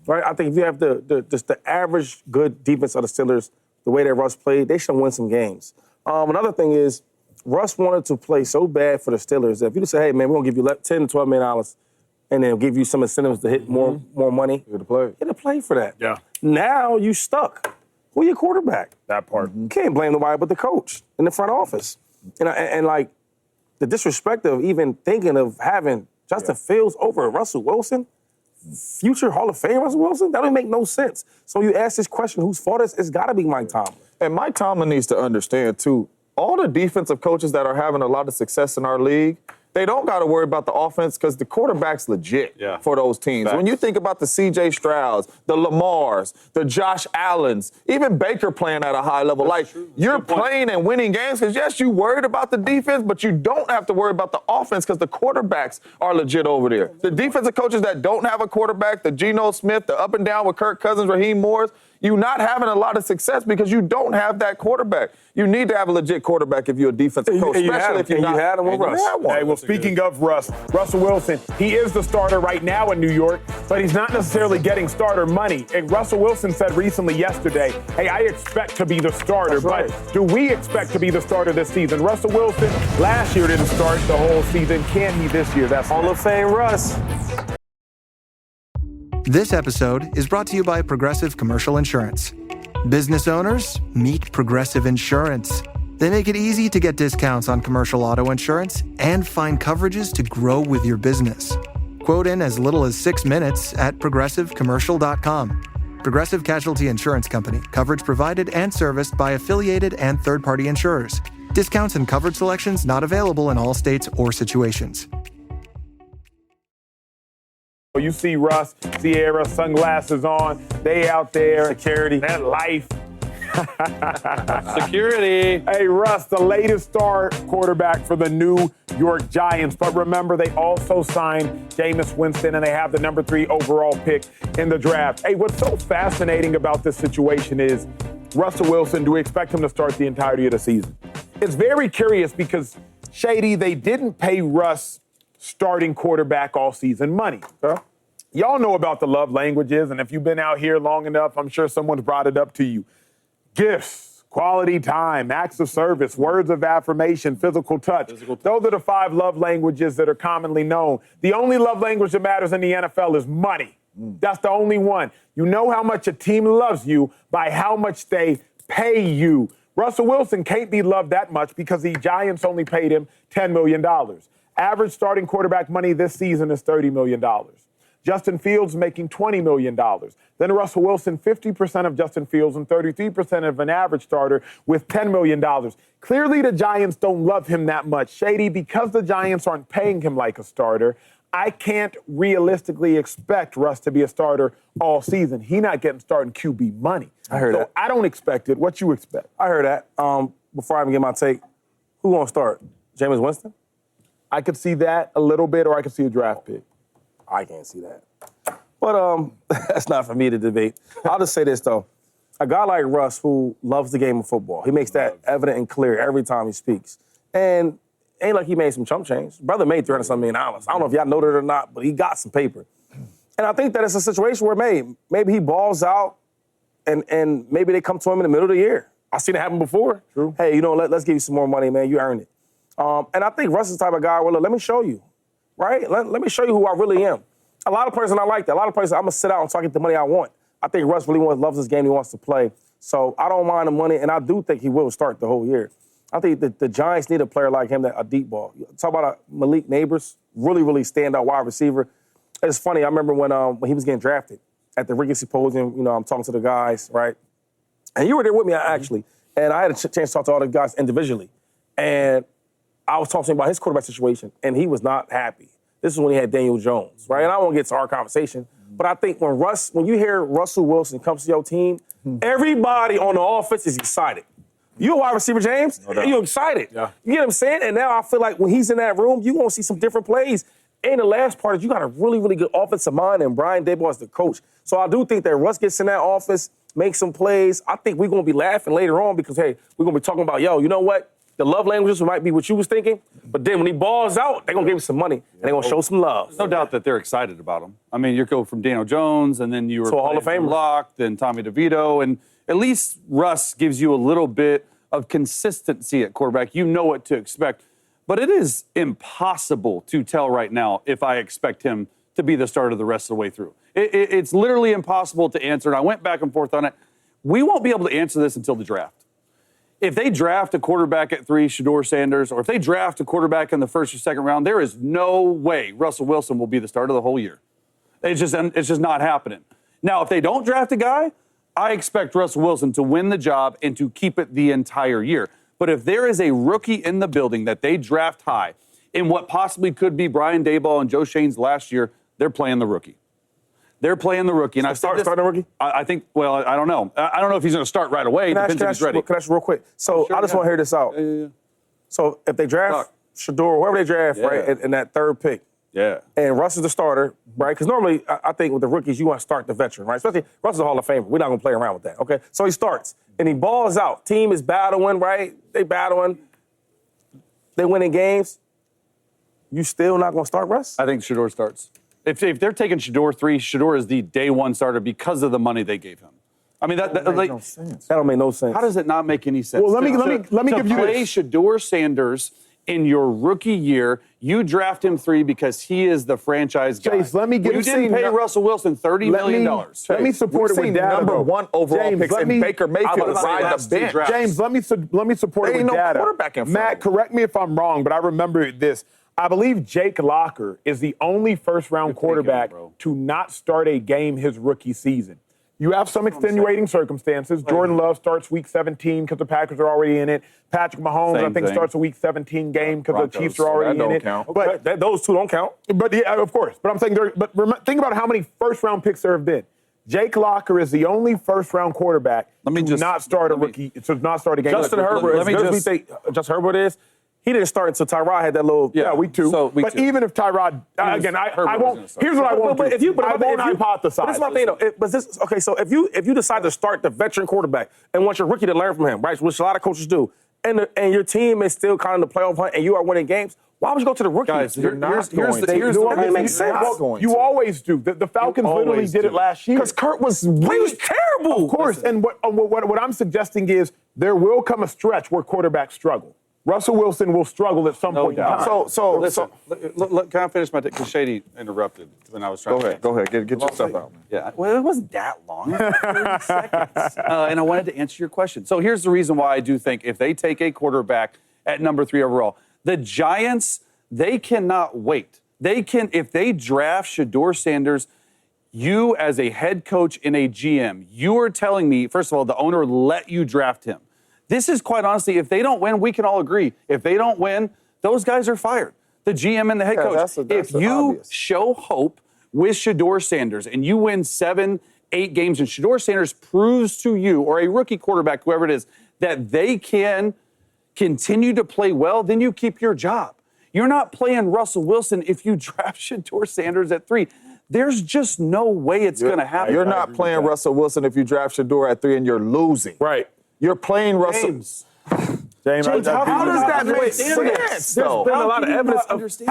right? I think if you have just the average good defense of the Steelers, the way that Russ played, they should win some games. Another thing is, Russ wanted to play so bad for the Steelers that if you just say, hey, man, we're going to give you $10 to $12 million and then give you some incentives to hit more money, Get to play. Get to play for that. Yeah. Now you stuck. Who your quarterback? That part. You can't blame nobody but the coach in the front office. And like, the disrespect of even thinking of having Justin Fields over Russell Wilson, future Hall of Fame Russell Wilson, that don't make no sense. So you ask this question, whose fault is it's got to be Mike Tomlin. And Mike Tomlin needs to understand, too, all the defensive coaches that are having a lot of success in our league, they don't got to worry about the offense because the quarterback's legit for those teams. Facts. When you think about the C.J. Strouds, the Lamars, the Josh Allens, even Baker playing at a high level, you're playing and winning games because, yes, you worried about the defense, but you don't have to worry about the offense because the quarterbacks are legit over there. The defensive coaches that don't have a quarterback, the Geno Smith, the up and down with Kirk Cousins, Raheem Morris, you're not having a lot of success because you don't have that quarterback. You need to have a legit quarterback if you're a defensive coach, especially if you had him with Russ. Hey, well, speaking of Russell Wilson, he is the starter right now in New York, but he's not necessarily getting starter money. And Russell Wilson said recently yesterday, hey, I expect to be the starter, but do we expect to be the starter this season? Russell Wilson last year didn't start the whole season. Can he this year? That's Hall of Fame Russ. This episode is brought to you by Progressive Commercial Insurance. Business owners, meet Progressive Insurance. They make it easy to get discounts on commercial auto insurance and find coverages to grow with your business. Quote in as little as 6 minutes at progressivecommercial.com. Progressive Casualty Insurance Company. Coverage provided and serviced by affiliated and third-party insurers. Discounts and coverage selections not available in all states or situations. You see Russ, Sierra, sunglasses on. They out there. Security. That life. Security. Hey, Russ, the latest star quarterback for the New York Giants. But remember, they also signed Jameis Winston, and they have the number 3 overall pick in the draft. Hey, what's so fascinating about this situation is Russell Wilson, do we expect him to start the entirety of the season? It's very curious because, Shady, they didn't pay Russ starting quarterback all season money. Y'all know about the love languages, and if you've been out here long enough, I'm sure someone's brought it up to you. Gifts, quality time, acts of service, words of affirmation, physical touch. Those are the 5 love languages that are commonly known. The only love language that matters in the NFL is money. That's the only one. You know how much a team loves you by how much they pay you. Russell Wilson can't be loved that much because the Giants only paid him $10 million. Average starting quarterback money this season is $30 million. Justin Fields making $20 million. Then Russell Wilson, 50% of Justin Fields and 33% of an average starter with $10 million. Clearly, the Giants don't love him that much. Shady, because the Giants aren't paying him like a starter, I can't realistically expect Russ to be a starter all season. He's not getting starting QB money. I heard that. I don't expect it. What you expect? I heard that. Before I even get my take, who gonna start? Jameis Winston? I could see that a little bit, or I could see a draft pick. I can't see that. But that's not for me to debate. I'll just say this, though. A guy like Russ who loves the game of football, he makes that evident and clear every time he speaks. And ain't like he made some chump change. Brother made $300-something million. I don't know if y'all know that or not, but he got some paper. And I think that it's a situation where maybe he balls out and maybe they come to him in the middle of the year. I've seen it happen before. True. Hey, let's give you some more money, man. You earned it. And I think Russ is the type of guy where, look, let me show you. Right? Let me show you who I really am. A lot of players, and I like that. A lot of players, I'm going to sit out until I get the money I want. I think Russ really loves this game. He wants to play. So I don't mind the money, and I do think he will start the whole year. I think the Giants need a player like him, a deep ball. Talk about Malik Neighbors, really, really standout wide receiver. It's funny. I remember when he was getting drafted at the Rickey Symposium. I'm talking to the guys, right? And you were there with me, actually. And I had a chance to talk to all the guys individually. And I was talking to him about his quarterback situation, and he was not happy. This is when he had Daniel Jones, right? And I won't get to our conversation, but I think when you hear Russell Wilson comes to your team, everybody on the offense is excited. You a wide receiver, James? You're excited. Yeah. You get what I'm saying? And now I feel like when he's in that room, you're going to see some different plays. And the last part is you got a really, really good offensive mind, and Brian Daboll is the coach. So I do think that Russ gets in that office, makes some plays. I think we're going to be laughing later on because, hey, we're going to be talking about, you know what? The love languages might be what you was thinking, but then when he balls out, they're going to give him some money, and they're going to show some love. No doubt that they're excited about him. I mean, you go from Daniel Jones, and then you were to a Hall of Famer. Locke, then Tommy DeVito, and at least Russ gives you a little bit of consistency at quarterback. You know what to expect. But it is impossible to tell right now if I expect him to be the starter the rest of the way through. It's literally impossible to answer, and I went back and forth on it. We won't be able to answer this until the draft. If they draft a quarterback at 3, Shedeur Sanders, or if they draft a quarterback in the first or second round, there is no way Russell Wilson will be the starter the whole year. It's just not happening. Now, if they don't draft a guy, I expect Russell Wilson to win the job and to keep it the entire year. But if there is a rookie in the building that they draft high in what possibly could be Brian Daboll and Joe Shane's last year, they're playing the rookie. They're playing the rookie. And starting the rookie? I think, well, I don't know. I don't know if he's going to start right away. It depends if he's ready. Can I ask you real quick? So I just want to hear this out. So if they draft Shedeur, whoever they draft, right, in that third pick, and Russ is the starter, right? Because normally, I think with the rookies, you want to start the veteran, right? Especially Russ is a Hall of Famer. We're not going to play around with that, okay? So he starts, and he balls out. Team is battling, right? They battling. They winning games. You still not going to start Russ? I think Shedeur starts. If they're taking Shedeur 3, Shedeur is the day one starter because of the money they gave him. I mean, that like, no sense. That don't make no sense. How does it not make any sense? Well, let me give you play this. Shedeur Sanders in your rookie year. You draft him 3 because he is the franchise guy. Chase, let me give you didn't pay Russell Wilson $30 million. Let me support it with data. Number 1 overall James, picks in Baker Mayfield ride the bench. James, let me support it with data. Quarterback in front Matt, correct me if I'm wrong, but I remember this. I believe Jake Locker is the only first-round quarterback to not start a game his rookie season. You have some extenuating circumstances. Jordan Love starts Week 17 because the Packers are already in it. Patrick Mahomes, I think, starts a Week 17 game because the Chiefs are already in it. But those two don't count. But yeah, of course. But I'm saying, think about how many first-round picks there have been. Jake Locker is the only first-round quarterback to not start a game. Justin Herbert. Justin Herbert is. He didn't start until Tyrod had that little. Yeah, week 2. So but even if Tyrod, again, I won't. Here's what I won't do. I won't hypothesize. But this is my thing, though. Okay, so if you decide to start the veteran quarterback and want your rookie to learn from him, right, which a lot of coaches do, and your team is still kind of the playoff hunt and you are winning games, why would you go to the rookie? Guys, that doesn't make sense. You always do. The Falcons literally did it last year. Because Kurt was terrible. Of course. And what I'm suggesting is there will come a stretch where quarterbacks struggle. Russell Wilson will struggle at some point in time. Listen, can I finish my take? Because Shady interrupted when I was trying to. Go ahead. Get your stuff out, man. Yeah, well, it wasn't that long. 30 seconds. And I wanted to answer your question. So here's the reason why I do think if they take a quarterback at number 3 overall, the Giants, they cannot wait. If they draft Shedeur Sanders, you as a head coach and a GM, you are telling me, first of all, the owner let you draft him. This is quite honestly, if they don't win, we can all agree. If they don't win, those guys are fired. The GM and the head coach. If you show hope with Shedeur Sanders and you win 7, 8 games and Shedeur Sanders proves to you, or a rookie quarterback, whoever it is, that they can continue to play well, then you keep your job. You're not playing Russell Wilson if you draft Shedeur Sanders at 3. There's just no way it's going to happen. You're not playing Russell Wilson if you draft Shedeur at 3 and you're losing. Right. You're playing Russell. James, how does that make sense? There's been a lot of evidence.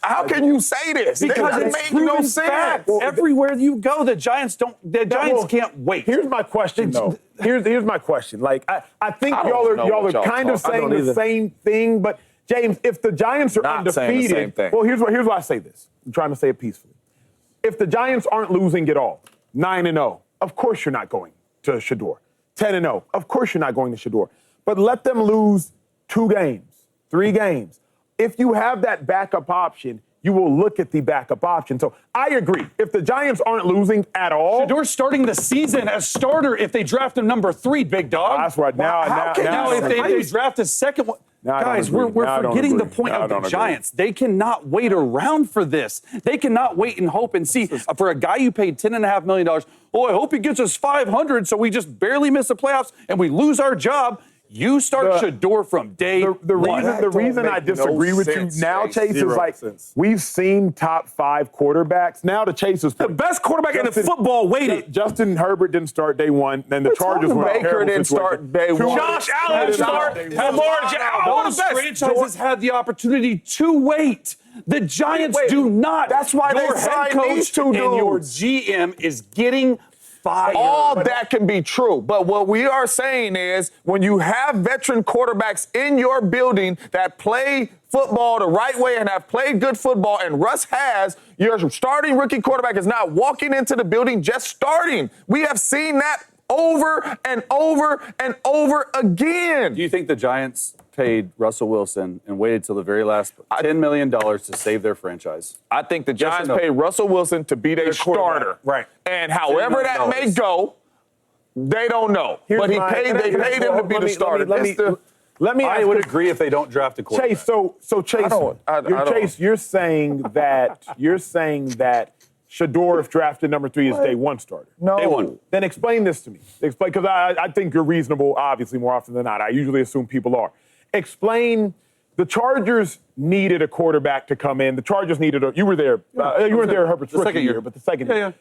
How can you say this? Because it makes no sense. Everywhere you go, the Giants can't wait. Here's my question, though. Here's my question. Like, I think y'all are kind of saying the same thing, but James, if the Giants are undefeated, well, here's why I say this. I'm trying to say it peacefully. If the Giants aren't losing at all, 9-0, of course you're not going to Shedeur. 10-0. Of course you're not going to Shedeur. But let them lose 2 games, 3 games. If you have that backup option, you will look at the backup option. So I agree. If the Giants aren't losing at all. Shedeur's starting the season as starter if they draft him number 3, big dog. That's right. Now if they draft a second one. Guys, we're forgetting the point of the Giants. They cannot wait around for this. They cannot wait and hope and see. For a guy you paid $10.5 million, I hope he gets us $500 so we just barely miss the playoffs and we lose our job. You start Shedeur from day one. The reason I disagree with you now, Chase, is like we've seen top 5 quarterbacks. Now to Chase's point, the best quarterback in the football waited. Justin Herbert didn't start day one. Then the Chargers were Baker didn't start day one. Josh Allen started. Those franchises had the opportunity to wait. The Giants do not. That's why your they head signed coach these two and your dudes. GM is getting fired. All that can be true. But what we are saying is when you have veteran quarterbacks in your building that play football the right way and have played good football, and Russ has, your starting rookie quarterback is not walking into the building just starting. We have seen that over and over and over again. Do you think the Giants paid Russell Wilson and waited till the very last $10 million to save their franchise? I think the Giants paid Russell Wilson to be their starter. Right. And however that may go, they don't know. They paid him to be the starter. Let me. I would agree if they don't draft a quarterback. Chase, so Chase, Chase, you're saying that Shedeur, if drafted number 3, is day 1 starter. No. Day 1. Then explain this to me. Explain, because I think you're reasonable, obviously, more often than not. I usually assume people are. Explain, the Chargers needed a quarterback to come in. The Chargers needed you were there. You weren't there Herbert's rookie year, but the second year. Yeah.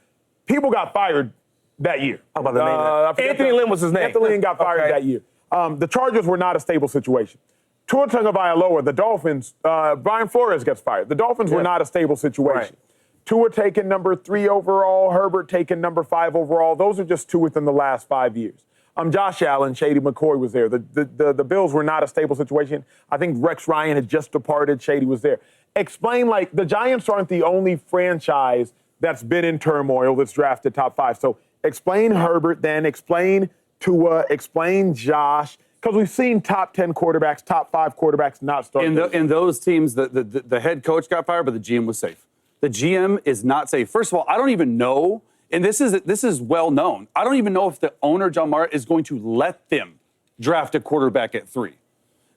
People got fired that year. How about the name? Anthony Lynn was his name. Anthony Lynn got fired that year. The Chargers were not a stable situation. Tua Tagovailoa, the Dolphins, Brian Flores gets fired. The Dolphins were not a stable situation. Right. Tua taken number 3 overall, Herbert taken number 5 overall. Those are just 2 within the last 5 years. Josh Allen, Shady McCoy was there. The Bills were not a stable situation. I think Rex Ryan had just departed. Shady was there. Explain, like, the Giants aren't the only franchise that's been in turmoil that's drafted top 5. So explain Herbert, then explain Tua, explain Josh, because we've seen top 10 quarterbacks, top 5 quarterbacks not start. In those teams, the head coach got fired, but the GM was safe. The GM is not safe. First of all, I don't even know, and this is well known, I don't even know if the owner, John Mara, is going to let them draft a quarterback at 3.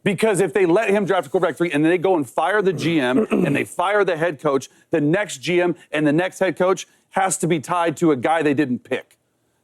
Because if they let him draft a quarterback 3 and then they go and fire the GM and they fire the head coach, the next GM and the next head coach has to be tied to a guy they didn't pick.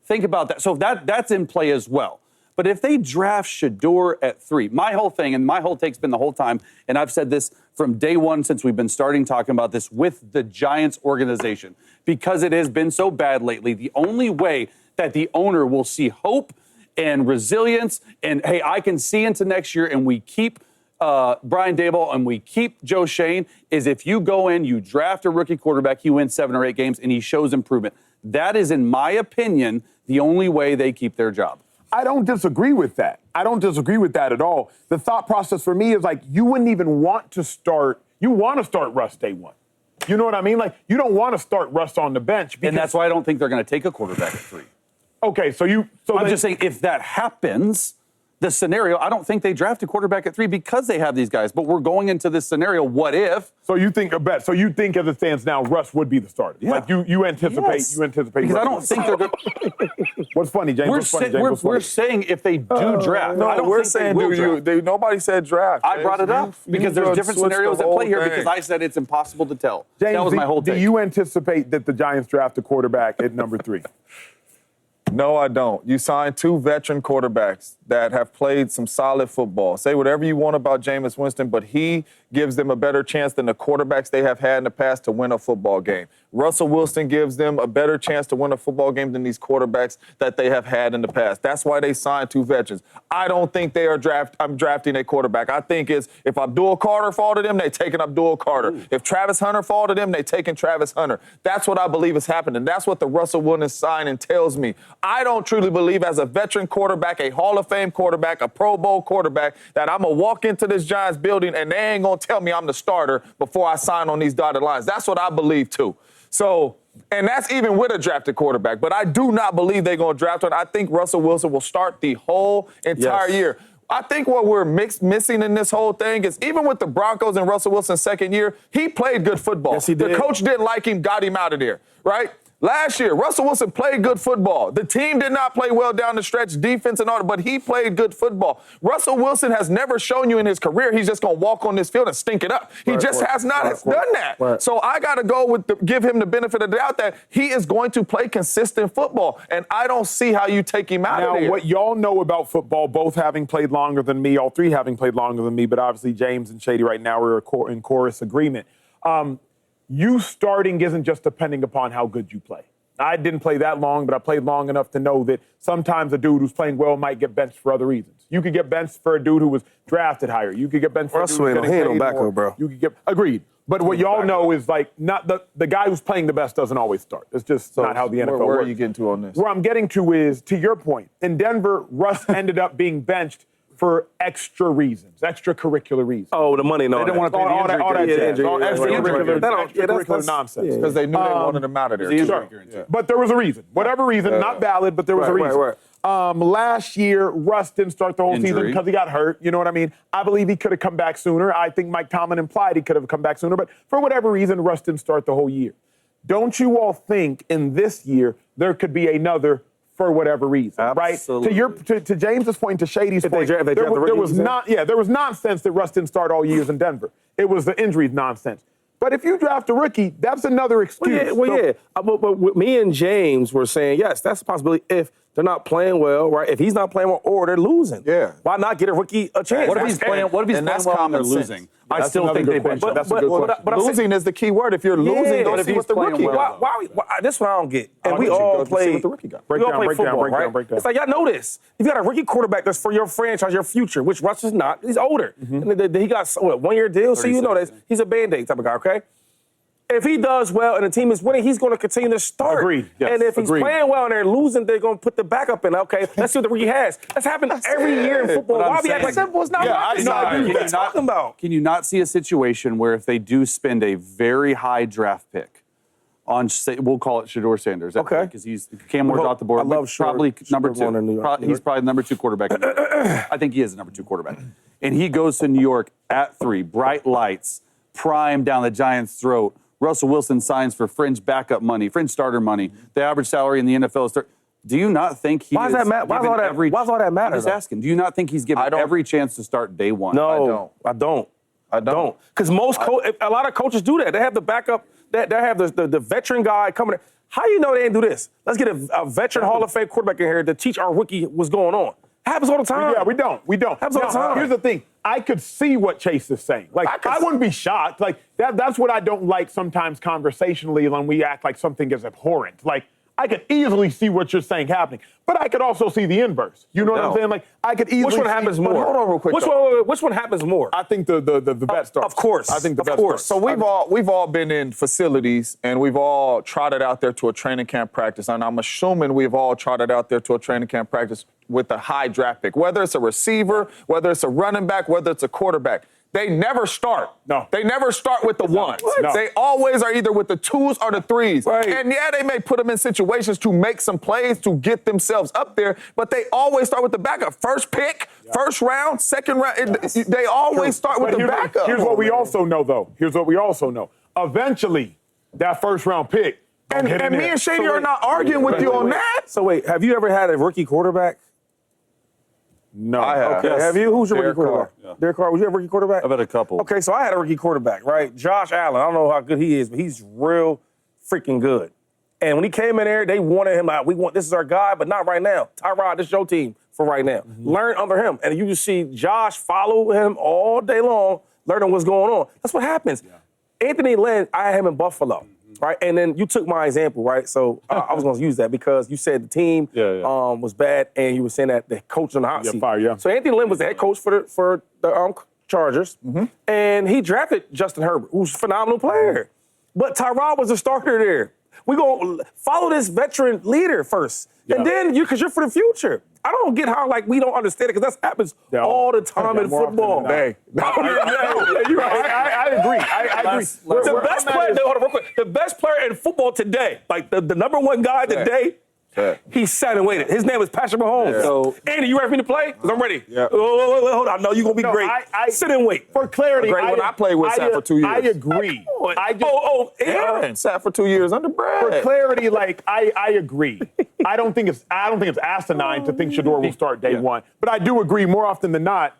Think about that. So that's in play as well. But if they draft Shedeur at 3, my whole thing and my whole take's been the whole time, and I've said this from day one since we've been starting talking about this with the Giants organization, because it has been so bad lately, the only way that the owner will see hope and resilience and, hey, I can see into next year and we keep Brian Daboll and we keep Joe Shane is if you go in, you draft a rookie quarterback, he wins 7 or 8 games, and he shows improvement. That is, in my opinion, the only way they keep their job. I don't disagree with that. I don't disagree with that at all. The thought process for me is like you wouldn't even want to start. You want to start Russ day 1. You know what I mean? Like you don't want to start Russ on the bench. And that's why I don't think they're going to take a quarterback at 3. Okay, so I'm just saying if that happens, the scenario, I don't think they draft a quarterback at 3 because they have these guys. But we're going into this scenario, what if? So you think as it stands now, Russ would be the starter? Yeah. Like you anticipate Because I don't think they're good. What's funny, James? We're saying if they do draft. No, we're saying nobody said draft. I brought it up because there's different scenarios at play here because I said it's impossible to tell. James, that was my whole take. Do you anticipate that the Giants draft a quarterback at number 3? No, I don't. You signed 2 veteran quarterbacks that have played some solid football. Say whatever you want about Jameis Winston, but he gives them a better chance than the quarterbacks they have had in the past to win a football game. Russell Wilson gives them a better chance to win a football game than these quarterbacks that they have had in the past. That's why they signed 2 veterans. I don't think they are drafting a quarterback. I think it's if Abdul Carter fall to them, they taking Abdul Carter. If Travis Hunter fall to them, they taking Travis Hunter. That's what I believe is happening. That's what the Russell Wilson signing tells me. I don't truly believe as a veteran quarterback, a Hall of Fame quarterback, a Pro Bowl quarterback, that I'm going to walk into this Giants building and they ain't going to tell me I'm the starter before I sign on these dotted lines. That's what I believe too. So, and that's even with a drafted quarterback. But I do not believe they're going to draft one. I think Russell Wilson will start the whole entire year. I think what we're missing in this whole thing is even with the Broncos and Russell Wilson's second year, he played good football. Yes, he did. The coach didn't like him, got him out of there, right? Last year, Russell Wilson played good football. The team did not play well down the stretch, defense and all, but he played good football. Russell Wilson has never shown you in his career he's just going to walk on this field and stink it up. He has not done that. Right. So I got to go with give him the benefit of the doubt that he is going to play consistent football, and I don't see how you take him out of there. Now, what y'all know about football, both having played longer than me, all three having played longer than me, but obviously James and Shady right now are in chorus agreement. You starting isn't just depending upon how good you play. I didn't play that long, but I played long enough to know that sometimes a dude who's playing well might get benched for other reasons. You could get benched for a dude who was drafted higher. You could get benched for a dude who's getting paid more. Bro. You could get agreed. But what y'all know is like not the guy who's playing the best doesn't always start. It's just not how the NFL works. Where are you getting to on this? Where I'm getting to is, to your point, in Denver, Russ ended up being benched for extra reasons, extracurricular reasons. Oh, the money and all They didn't want to pay all that extracurricular That's nonsense. Because they knew they wanted him out of there. Sure. But there was a reason. Whatever reason, not valid, but there was a reason. Last year, Russ didn't start the whole season because he got hurt. You know what I mean? I believe he could have come back sooner. I think Mike Tomlin implied he could have come back sooner. But for whatever reason, Russ didn't start the whole year. Don't you all think in this year there could be another for whatever reason, Absolutely. right? To James's point, to Shady's point, there was nonsense that Russ didn't start all years in Denver. It was the injuries nonsense. But if you draft a rookie, that's another excuse. But me and James were saying, yes, that's a possibility if they're not playing well, right? If he's not playing well or they're losing. Yeah. Why not get a rookie a chance? What if he's playing well and they're losing? I still think they bench him. That's a good question. But losing is the key word. If you're losing, don't see what the rookie got. Why, this one I don't get. And we all play football, right? Break down. It's like, y'all know this. If you got a rookie quarterback that's for your franchise, your future, which Russ is not, he's older. And he got, 1 year deal? So you know this. He's a Band-Aid type of guy, okay? If he does well and the team is winning, he's going to continue to start. Agreed. Yes. And if he's playing well and they're losing, they're going to put the backup in. Okay, let's see what the rookie has. That's happened every year in football. Why we act like simple? It's not rocket science. What are you talking about? Can you not see a situation where if they do spend a very high draft pick on, we'll call it Shedeur Sanders, okay, because Cam Moore's out the board. I love probably number two. In New York. He's probably the number 2 quarterback. I think he is the number 2 quarterback. And he goes to New York at 3, bright lights, prime down the Giants' throat. Russell Wilson signs for fringe backup money, fringe starter money. The average salary in the NFL is do you not think he is given why does all that matter? I'm just asking. Do you not think he's given every chance to start day one? No, I don't. Because a lot of coaches do that. They have the backup, they have the veteran guy coming in. How do you know they didn't do this? Let's get a veteran Hall of Fame quarterback in here to teach our rookie what's going on. Happens all the time. Yeah, we don't. Happens all the time. Here's the thing. I could see what Chase is saying. Like, I wouldn't be shocked. Like, that's what I don't like sometimes conversationally when we act like something is abhorrent. Like, I could easily see what you're saying happening. But I could also see the inverse. You know what I'm saying? Like, I could easily Which one happens more? Hold on real quick. Which one happens more? I think the vet starts. Of course. I think the vet starts. So we've all been in facilities and we've all trotted out there to a training camp practice. And I'm assuming we've all trotted out there to a training camp practice with a high draft pick, whether it's a receiver, whether it's a running back, whether it's a quarterback. They never start. No. They never start with the ones. No. They always are either with the 2s or the 3s. Right. And yeah, they may put them in situations to make some plays to get themselves up there, but they always start with the backup. First pick, first round, second round. They always start with the backup. Here's what we also know, though. Eventually, that first round pick. And me and Shady are not arguing with you on that. So wait, have you ever had a rookie quarterback? No. I have. Okay, have you? Who's your rookie quarterback? Yeah. Derek Carr. Was you a rookie quarterback? I've had a couple. Okay, so I had a rookie quarterback, right? Josh Allen. I don't know how good he is, but he's real freaking good. And when he came in there, they wanted him out. This is our guy, but not right now. Tyrod, this is your team for right now. Learn under him. And you just see Josh follow him all day long, learning what's going on. That's what happens. Yeah. Anthony Lynn, I had him in Buffalo. Right, and then you took my example, right? So I was going to use that because you said the team was bad, and you were saying that the coach on the hot seat. So Anthony Lynn was the head coach for the Chargers, and he drafted Justin Herbert, who's a phenomenal player. But Tyrod was a starter there. We're going to follow this veteran leader first, and then because you're for the future. I don't get how we don't understand it because that happens all the time in football. I agree. I agree. The best player in football today, like the number one guy today, He sat and waited. His name is Patrick Mahomes. Yeah. So, Andy, you ready for me to play? Because I'm ready. Yeah. Hold on. No, you're going to be great. Sit and wait. For clarity, I played with sat for 2 years. I agree. Aaron sat for 2 years under Brad. For clarity, I agree. I don't think it's asinine to think Shedeur will start day one. But I do agree more often than not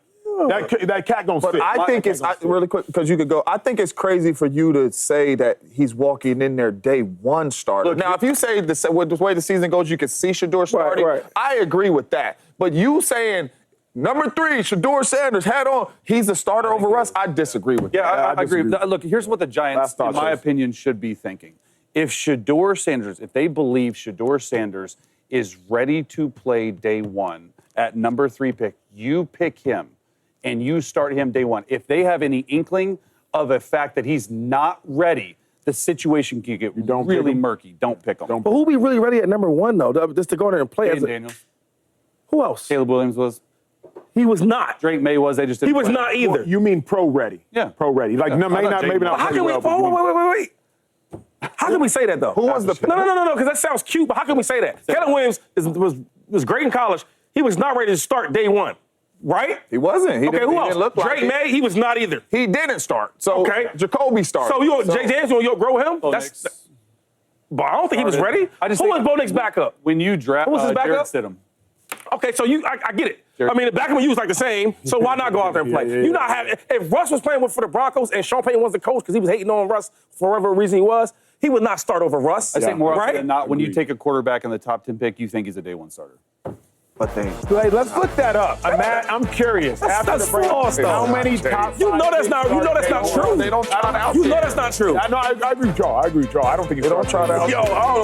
that cat gonna sit. But I think it's really quick because you could go. I think it's crazy for you to say that he's walking in there day one starter. Look, now, if you say with the way the season goes, you can see Shedeur starting. Right. I agree with that. But you saying number 3, Shedeur Sanders, hat on, he's a starter over us, I disagree with that. Yeah, I agree. Look, here's what the Giants, in my opinion, should be thinking. If Shedeur Sanders, if they believe Shedeur Sanders is ready to play day one at number 3 pick, you pick him and you start him day one. If they have any inkling of a fact that he's not ready, the situation can get really murky. Don't pick him. But who be really ready at number 1, though, just to go there and play? Jaden Daniels. Who else? Caleb Williams was. He was not. Drake May was. They just didn't He was play. not either. You mean pro ready? Yeah. Pro ready. Maybe not. How can we? Wait. How can we say that though? Who was the? No, because that sounds cute. But how can we say that? Caleb Williams was great in college. He was not ready to start day one, right? He wasn't. Who else? Look like Drake May. He was not either. He didn't start. So Jacoby started. So Jay Daniels, you'll grow him? But I don't think he was ready. Who was Bo Nix backup? When you draft, who was his backup? Jared Stidham. Okay, so I get it. I mean, the backup and you was like the same, so why not go out there and play? You not having. If Russ was playing for the Broncos and Sean Payton was the coach because he was hating on Russ for whatever reason he would not start over Russ. I think more often than not, when you take a quarterback in the top 10 pick, you think he's a day one starter. But hey, let's look that up. I'm curious. That's false, though. How many top? You know that's not true. They don't try to out. You know that's not true. I agree with y'all. I don't think it's. They don't try to out. Yo, I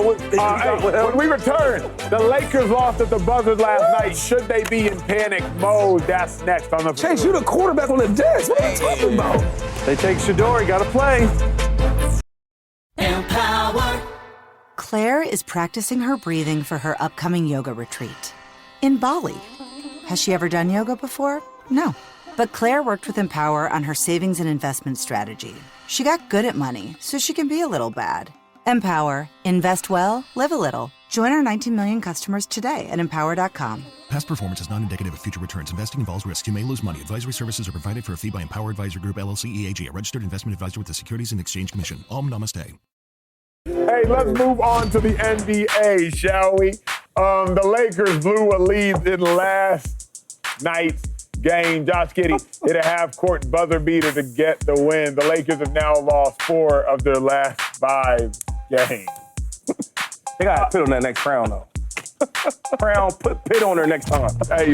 don't know when we return, the Lakers lost at the buzzer last night. Should they be in panic mode? That's next on the. Chase, you the quarterback on the Jets. What are you talking about? They take Shedeur. He got to play. Empower. Claire is practicing her breathing for her upcoming yoga retreat in Bali. Has she ever done yoga before? No. But Claire worked with Empower on her savings and investment strategy. She got good at money, so she can be a little bad. Empower. Invest well, live a little. Join our 19 million customers today at empower.com. Past performance is not indicative of future returns. Investing involves risks. You may lose money. Advisory services are provided for a fee by Empower Advisor Group, LLC, EAG, a registered investment advisor with the Securities and Exchange Commission. Namaste. Hey, let's move on to the NBA, shall we? The Lakers blew a lead in last night's game. Josh Giddey hit a half-court buzzer beater to get the win. The Lakers have now lost 4 of their last 5 games. They got to put on that next crown, though. Put Pitt on there next time. Hey,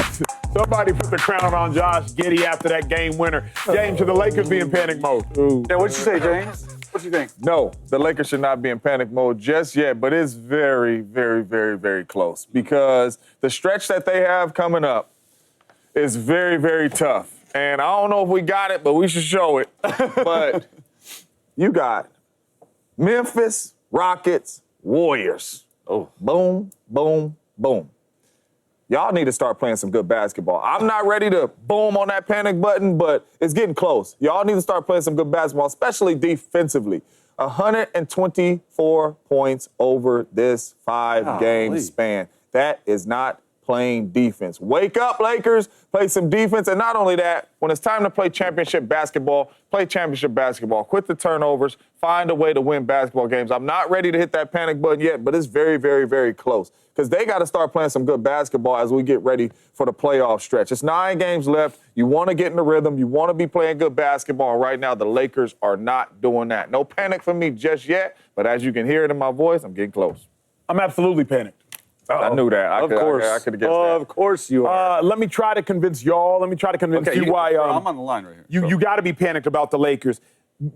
somebody put the crown on Josh Giddey after that game winner. James, should the Lakers be in panic mode? Yeah, what'd you say, James? What do you think? No, the Lakers should not be in panic mode just yet, but it's very, very, very, very close because the stretch that they have coming up is very, very tough. And I don't know if we got it, but we should show it. But you got Memphis, Rockets, Warriors. Oh, boom, boom, boom. Y'all need to start playing some good basketball. I'm not ready to boom on that panic button, but it's getting close. Y'all need to start playing some good basketball, especially defensively. 124 points over this 5-game span. That is not playing defense. Wake up, Lakers. Play some defense. And not only that, when it's time to play championship basketball, play championship basketball. Quit the turnovers. Find a way to win basketball games. I'm not ready to hit that panic button yet, but it's very, very, very close. Because they got to start playing some good basketball as we get ready for the playoff stretch. It's 9 games left. You want to get in the rhythm. You want to be playing good basketball. And right now, the Lakers are not doing that. No panic for me just yet, but as you can hear it in my voice, I'm getting close. I'm absolutely panicked. I knew that. I could have guessed that. Of course you are. Let me try to convince y'all. Let me try to convince you why. I'm on the line right here. You got to be panicked about the Lakers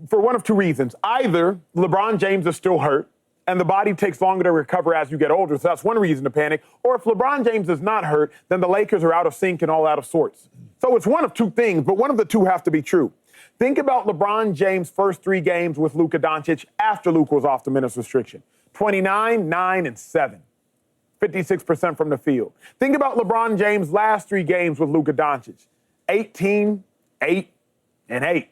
for one of 2 reasons. Either LeBron James is still hurt, and the body takes longer to recover as you get older, so that's one reason to panic. Or if LeBron James is not hurt, then the Lakers are out of sync and all out of sorts. So it's one of 2 things, but one of the 2 have to be true. Think about LeBron James' first 3 games with Luka Doncic after Luka was off the minutes restriction. 29, 9, and 7. 56% from the field. Think about LeBron James' last 3 games with Luka Doncic. 18, 8, and 8.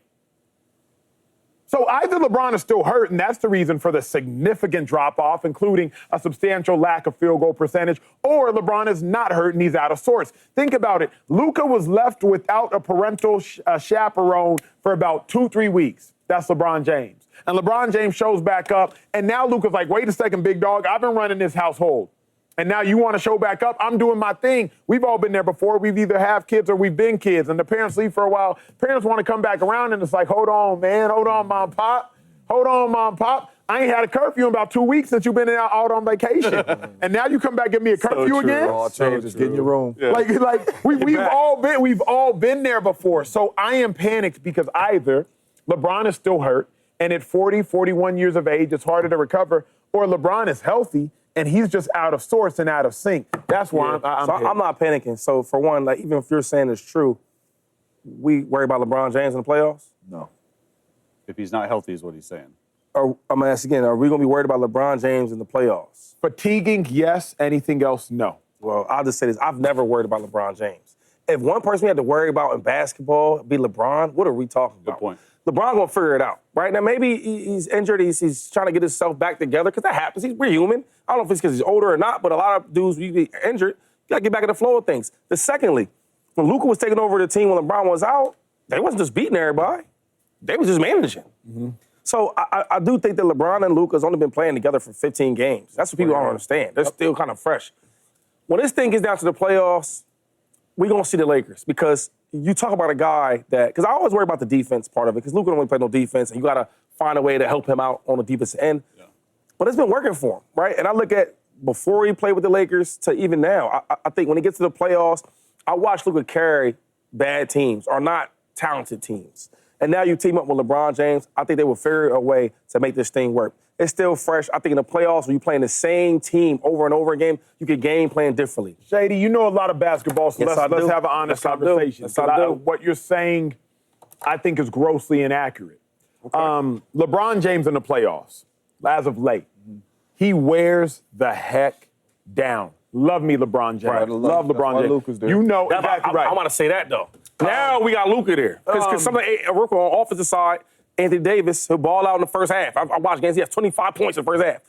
So either LeBron is still hurt, and that's the reason for the significant drop-off, including a substantial lack of field goal percentage, or LeBron is not hurt and he's out of sorts. Think about it. Luka was left without a parental chaperone for about 2-3 weeks. That's LeBron James. And LeBron James shows back up, and now Luka's like, wait a second, big dog, I've been running this household. And now you want to show back up? I'm doing my thing. We've all been there before. We've either have kids or we've been kids. And the parents leave for a while. Parents want to come back around, and it's like, hold on, man. Hold on, Mom, Pop. Hold on, Mom, Pop. I ain't had a curfew in about 2 weeks since you've been out on vacation. And now you come back and give me a curfew again? All changes. Get in your room. Yeah. Like we've all been there before. So I am panicked because either LeBron is still hurt, and at 40, 41 years of age, it's harder to recover, or LeBron is healthy, and he's just out of sorts and out of sync. That's why I'm not panicking. So for one, like even if you're saying it's true, we worry about LeBron James in the playoffs? No. If he's not healthy is what he's saying. I'm going to ask again, are we going to be worried about LeBron James in the playoffs? Fatiguing, yes. Anything else, no. Well, I'll just say this. I've never worried about LeBron James. If one person we had to worry about in basketball be LeBron, what are we talking about? Good point. LeBron going to figure it out, right? Now, maybe he's injured. He's trying to get himself back together because that happens. We're human. I don't know if it's because he's older or not, but a lot of dudes, when you get injured, you got to get back in the flow of things. But secondly, when Luka was taking over the team when LeBron was out, they wasn't just beating everybody. They was just managing. Mm-hmm. So I do think that LeBron and Luka's only been playing together for 15 games. That's what people don't understand. They're still kind of fresh. When this thing gets down to the playoffs, we're going to see the Lakers because you talk about a guy that, because I always worry about the defense part of it because Luka don't really play no defense and you got to find a way to help him out on the defensive end. Yeah. But it's been working for him, right? And I look at before he played with the Lakers to even now, I think when he gets to the playoffs, I watch Luka carry bad teams or not talented teams. And now you team up with LeBron James, I think they will figure a way to make this thing work. It's still fresh. I think in the playoffs, when you're playing the same team over and over again, you can game plan differently. Shady, you know a lot of basketball, so let's have an honest conversation. What you're saying, I think, is grossly inaccurate. Okay. LeBron James in the playoffs, as of late, he wears the heck down. Love me, LeBron James. Right. Love LeBron James. You know exactly right. I want to say that, though. Now we got Luka there. Because some of the work on offensive side, Anthony Davis, he'll ball out in the first half. I watched games, he has 25 points in the first half.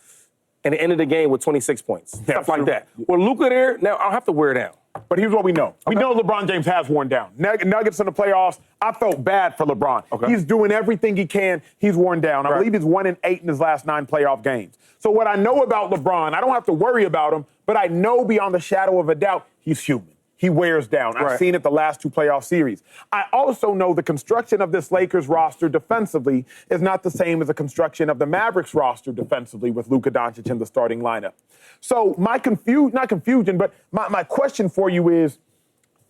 And it ended the game with 26 points. Yeah, stuff like that. With Luka there, now I don't have to wear down. But here's what we know. Okay. We know LeBron James has worn down. Nuggets in the playoffs, I felt bad for LeBron. Okay. He's doing everything he can. He's worn down. I believe he's 1-8 in his last 9 playoff games. So what I know about LeBron, I don't have to worry about him, but I know beyond the shadow of a doubt, he's human. He wears down. I've seen it the last 2 playoff series. I also know the construction of this Lakers roster defensively is not the same as the construction of the Mavericks roster defensively with Luka Doncic in the starting lineup. So my my question for you is,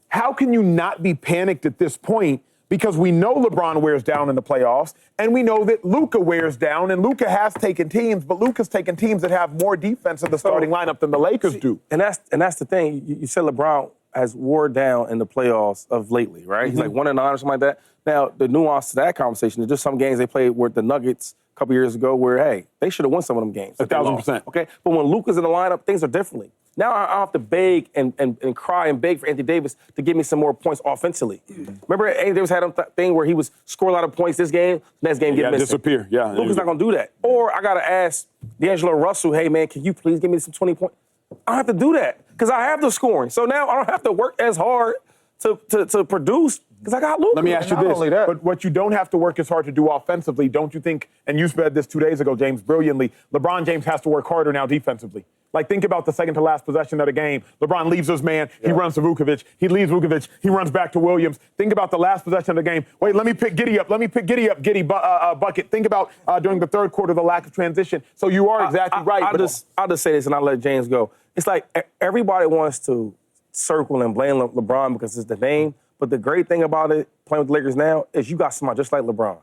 how can you not be panicked at this point? Because we know LeBron wears down in the playoffs, and we know that Luka wears down, and Luka has taken teams, but Luka's taken teams that have more defense in the starting lineup than the Lakers do. And that's the thing. You said LeBron has wore down in the playoffs of lately, right? He's like 1-9 or something like that. Now, the nuance to that conversation is just some games they played with the Nuggets a couple years ago where, hey, they should have won some of them games. 1,000%. Okay? But when Luka's in the lineup, things are differently. Now I have to beg and cry and beg for Anthony Davis to give me some more points offensively. Remember Anthony Davis had a thing where he was score a lot of points this game, next game get missing. Disappear. Yeah. Luka's not going to do that. Or I got to ask D'Angelo Russell, hey, man, can you please give me some 20 points? I don't have to do that because I have the scoring. So now I don't have to work as hard to produce because I got Luka. Let me ask you this. But what you don't have to work as hard to do offensively, don't you think, and you said this 2 days ago, James, brilliantly, LeBron James has to work harder now defensively. Like, think about the second to last possession of the game. LeBron leaves his man. He runs to Vukovic. He leaves Vukovic. He runs back to Williams. Think about the last possession of the game. Wait, let me pick Giddy up. Bucket. Think about during the third quarter, the lack of transition. So you are exactly right. I'll just say this, and I'll let James go. It's like everybody wants to circle and blame LeBron because it's the name. But the great thing about it, playing with the Lakers now, is you got somebody just like LeBron.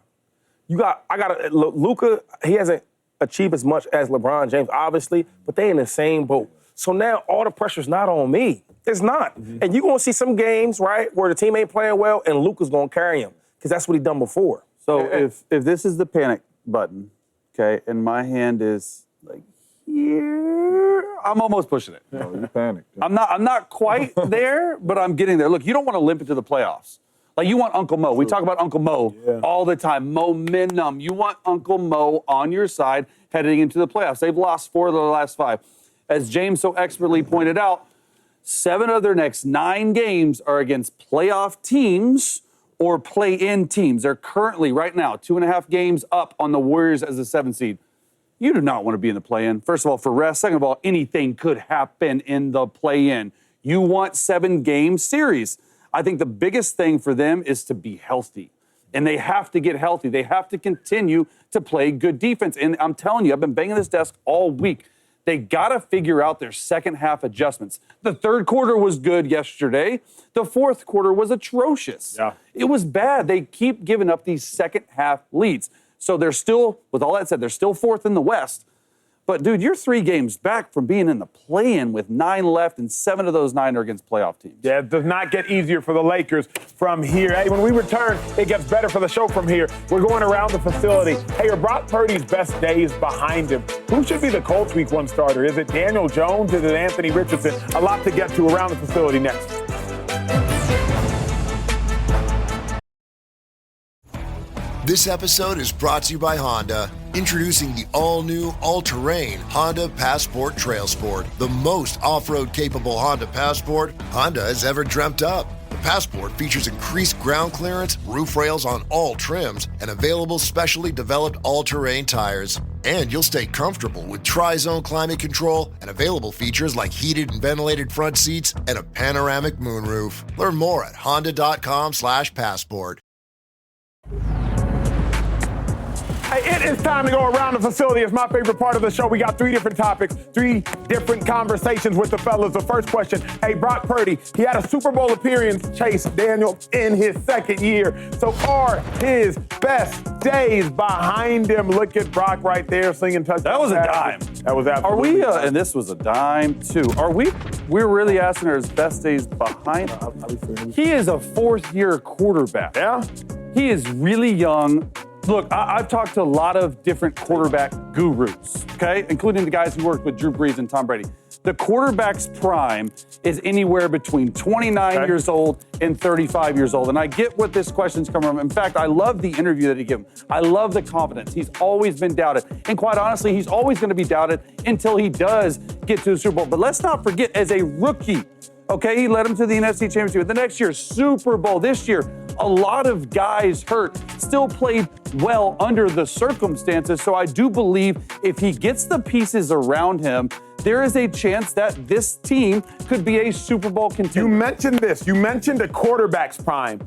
Luka, he hasn't achieve as much as LeBron James, obviously, but they in the same boat. So now all the pressure's not on me. It's not. Mm-hmm. And you're going to see some games, right, where the team ain't playing well and Luka's going to carry him because that's what he done before. So if this is the panic button, okay, and my hand is like here, I'm almost pushing it. No, you panicked. I'm not quite there, but I'm getting there. Look, you don't want to limp into the playoffs. Like, you want Uncle Mo. We talk about Uncle Mo all the time. Momentum. You want Uncle Mo on your side heading into the playoffs. They've lost 4 of their last 5. As James so expertly pointed out, 7 of their next 9 games are against playoff teams or play-in teams. They're currently, right now, 2.5 games up on the Warriors as a 7 seed. You do not want to be in the play-in. First of all, for rest. Second of all, anything could happen in the play-in. You want 7-game series. I think the biggest thing for them is to be healthy. And they have to get healthy. They have to continue to play good defense. And I'm telling you, I've been banging this desk all week. They got to figure out their second half adjustments. The third quarter was good yesterday. The fourth quarter was atrocious. Yeah. It was bad. They keep giving up these second half leads. So they're still, with all that said, they're still 4th in the West. But, dude, you're 3 games back from being in the play-in with 9 left, and 7 of those 9 are against playoff teams. Yeah, it does not get easier for the Lakers from here. Hey, when we return, it gets better for the show from here. We're going around the facility. Hey, are Brock Purdy's best days behind him? Who should be the Colts Week 1 starter? Is it Daniel Jones? Is it Anthony Richardson? A lot to get to around the facility next. This episode is brought to you by Honda. Introducing the all-new, all-terrain Honda Passport Trail Sport, the most off-road capable Honda Passport Honda has ever dreamt up. The Passport features increased ground clearance, roof rails on all trims, and available specially developed all-terrain tires. And you'll stay comfortable with tri-zone climate control and available features like heated and ventilated front seats and a panoramic moonroof. Learn more at honda.com/passport. Hey, it is time to go around the facility. It's my favorite part of the show. We got 3 different topics, 3 different conversations with the fellas. The first question, hey, Brock Purdy, he had a Super Bowl appearance, Chase Daniel, in his 2nd year. So are his best days behind him? Look at Brock right there singing touchdown. That was a dime. That was absolutely. Are we, and this was a dime, too. We're really asking are his best days behind? He is a 4th-year quarterback. Yeah? He is really young. Look, I've talked to a lot of different quarterback gurus, okay, including the guys who worked with Drew Brees and Tom Brady. The quarterback's prime is anywhere between 29 years old and 35 years old. And I get what this question's coming from. In fact, I love the interview that he gave him. I love the confidence. He's always been doubted. And quite honestly, he's always going to be doubted until he does get to the Super Bowl. But let's not forget, as a rookie, okay, he led him to the NFC Championship. The next year, Super Bowl. This year, a lot of guys hurt, still played well under the circumstances. So I do believe if he gets the pieces around him, there is a chance that this team could be a Super Bowl contender. You mentioned this. You mentioned a quarterback's prime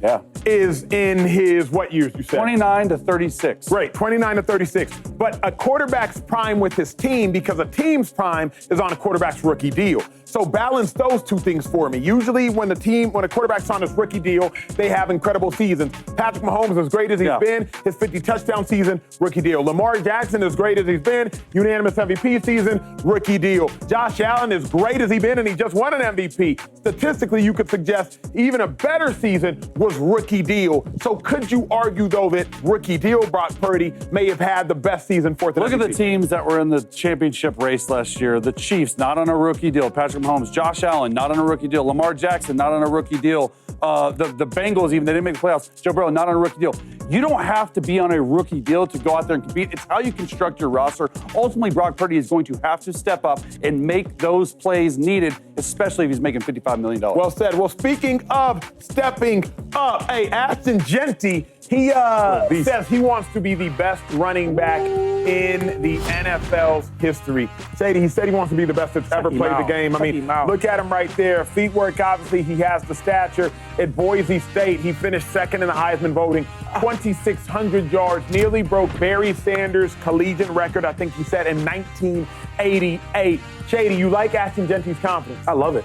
is in his, what years you said? 29 to 36. Great, 29 to 36. But a quarterback's prime with his team, because a team's prime is on a quarterback's rookie deal. So balance those 2 things for me. Usually when a quarterback's on his rookie deal, they have incredible seasons. Patrick Mahomes, as great as he's been, his 50-touchdown season, rookie deal. Lamar Jackson, as great as he's been, unanimous MVP season, rookie deal. Josh Allen, as great as he's been, and he just won an MVP. Statistically, you could suggest even a better season was rookie deal. So could you argue, though, that rookie deal Brock Purdy may have had the best season for the Look at the teams that were in the championship race last year. The Chiefs, not on a rookie deal. Patrick Mahomes, Josh Allen, not on a rookie deal. Lamar Jackson, not on a rookie deal. The Bengals, even, they didn't make the playoffs. Joe Burrow, not on a rookie deal. You don't have to be on a rookie deal to go out there and compete. It's how you construct your roster. Ultimately, Brock Purdy is going to have to step up and make those plays needed, especially if he's making $55 million. Well said. Well, speaking of stepping up, hey, Ashton Genty, he says he wants to be the best running back in the NFL's history. Shady, he said he wants to be the best that's ever played the game. I mean, look at him right there. Feet work, obviously, he has the stature. At Boise State, he finished 2nd in the Heisman voting, 2,600 yards, nearly broke Barry Sanders' collegiate record, I think he said, in 1988. Shady, you like Ashton Genty's confidence? I love it.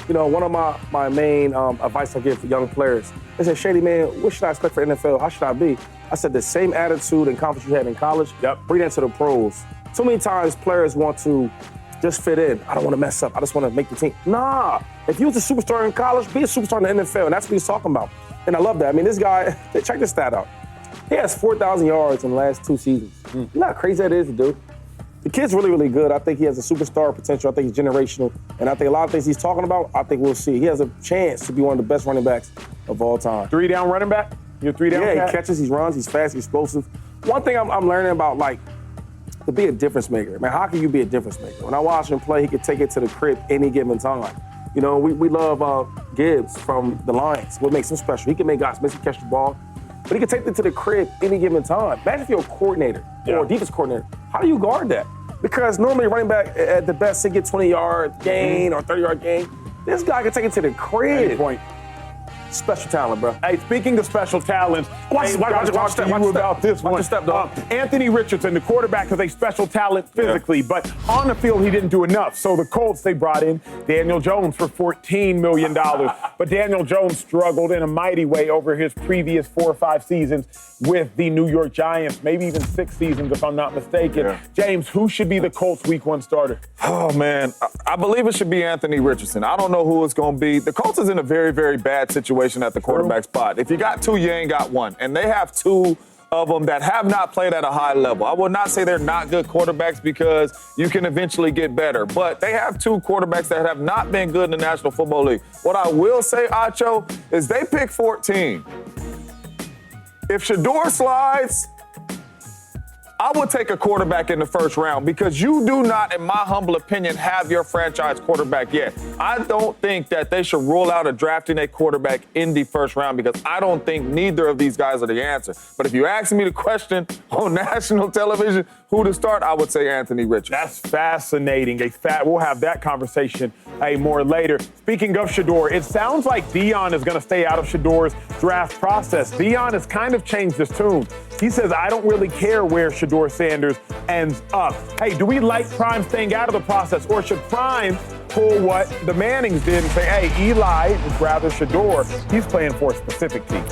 You know, one of my main advice I give for young players, they say, Shady, man, what should I expect for NFL? How should I be? I said, the same attitude and confidence you had in college, bring that to the pros. Too many times players want to just fit in. I don't want to mess up. I just want to make the team. Nah. If you was a superstar in college, be a superstar in the NFL, and that's what he's talking about. And I love that. I mean, this guy, check this stat out. He has 4,000 yards in the last 2 seasons. You know how crazy that is to do? The kid's really, really good. I think he has a superstar potential. I think he's generational. And I think a lot of things he's talking about, I think we'll see. He has a chance to be one of the best running backs of all time. 3-down running back? You're 3-down Yeah, cat? he catches, he runs, he's fast, he's explosive. One thing I'm learning about, like, to be a difference maker. Man, how can you be a difference maker? When I watch him play, he can take it to the crib any given time. You know, we love Gibbs from the Lions. What makes him special? He can make guys miss and catch the ball, but he can take it to the crib any given time. Imagine if you're a coordinator or a defense coordinator. How do you guard that? Because normally running back at the best, they get 20-yard gain or 30-yard gain. This guy can take it to the crib. Any point. Special talent, bro. Hey, speaking of special talents, Watch this one. Step, dog. Anthony Richardson, the quarterback, is a special talent physically, but on the field he didn't do enough. So the Colts, they brought in Daniel Jones for $14 million. But Daniel Jones struggled in a mighty way over his previous 4 or 5 seasons with the New York Giants, maybe even 6 seasons if I'm not mistaken. Yeah. James, who should be the Colts Week 1 starter? Oh, man. I believe it should be Anthony Richardson. I don't know who it's going to be. The Colts is in a very, very bad situation at the quarterback spot. If you got 2, you ain't got 1. And they have 2 of them that have not played at a high level. I would not say they're not good quarterbacks because you can eventually get better. But they have 2 quarterbacks that have not been good in the National Football League. What I will say, Acho, is they pick 14. If Shedeur slides, I would take a quarterback in the first round because you do not, in my humble opinion, have your franchise quarterback yet. I don't think that they should rule out drafting a quarterback in the first round because I don't think neither of these guys are the answer. But if you ask me the question on national television, who to start, I would say Anthony Richardson. That's fascinating. We'll have that conversation more later. Speaking of Shedeur, it sounds like Deion is going to stay out of Shedeur's draft process. Deion has kind of changed his tune. He says, I don't really care where Shedeur Sanders ends up. Hey, do we like Prime staying out of the process, or should Prime pull what the Mannings did and say, hey, Eli would rather Shedeur. He's playing for a specific team.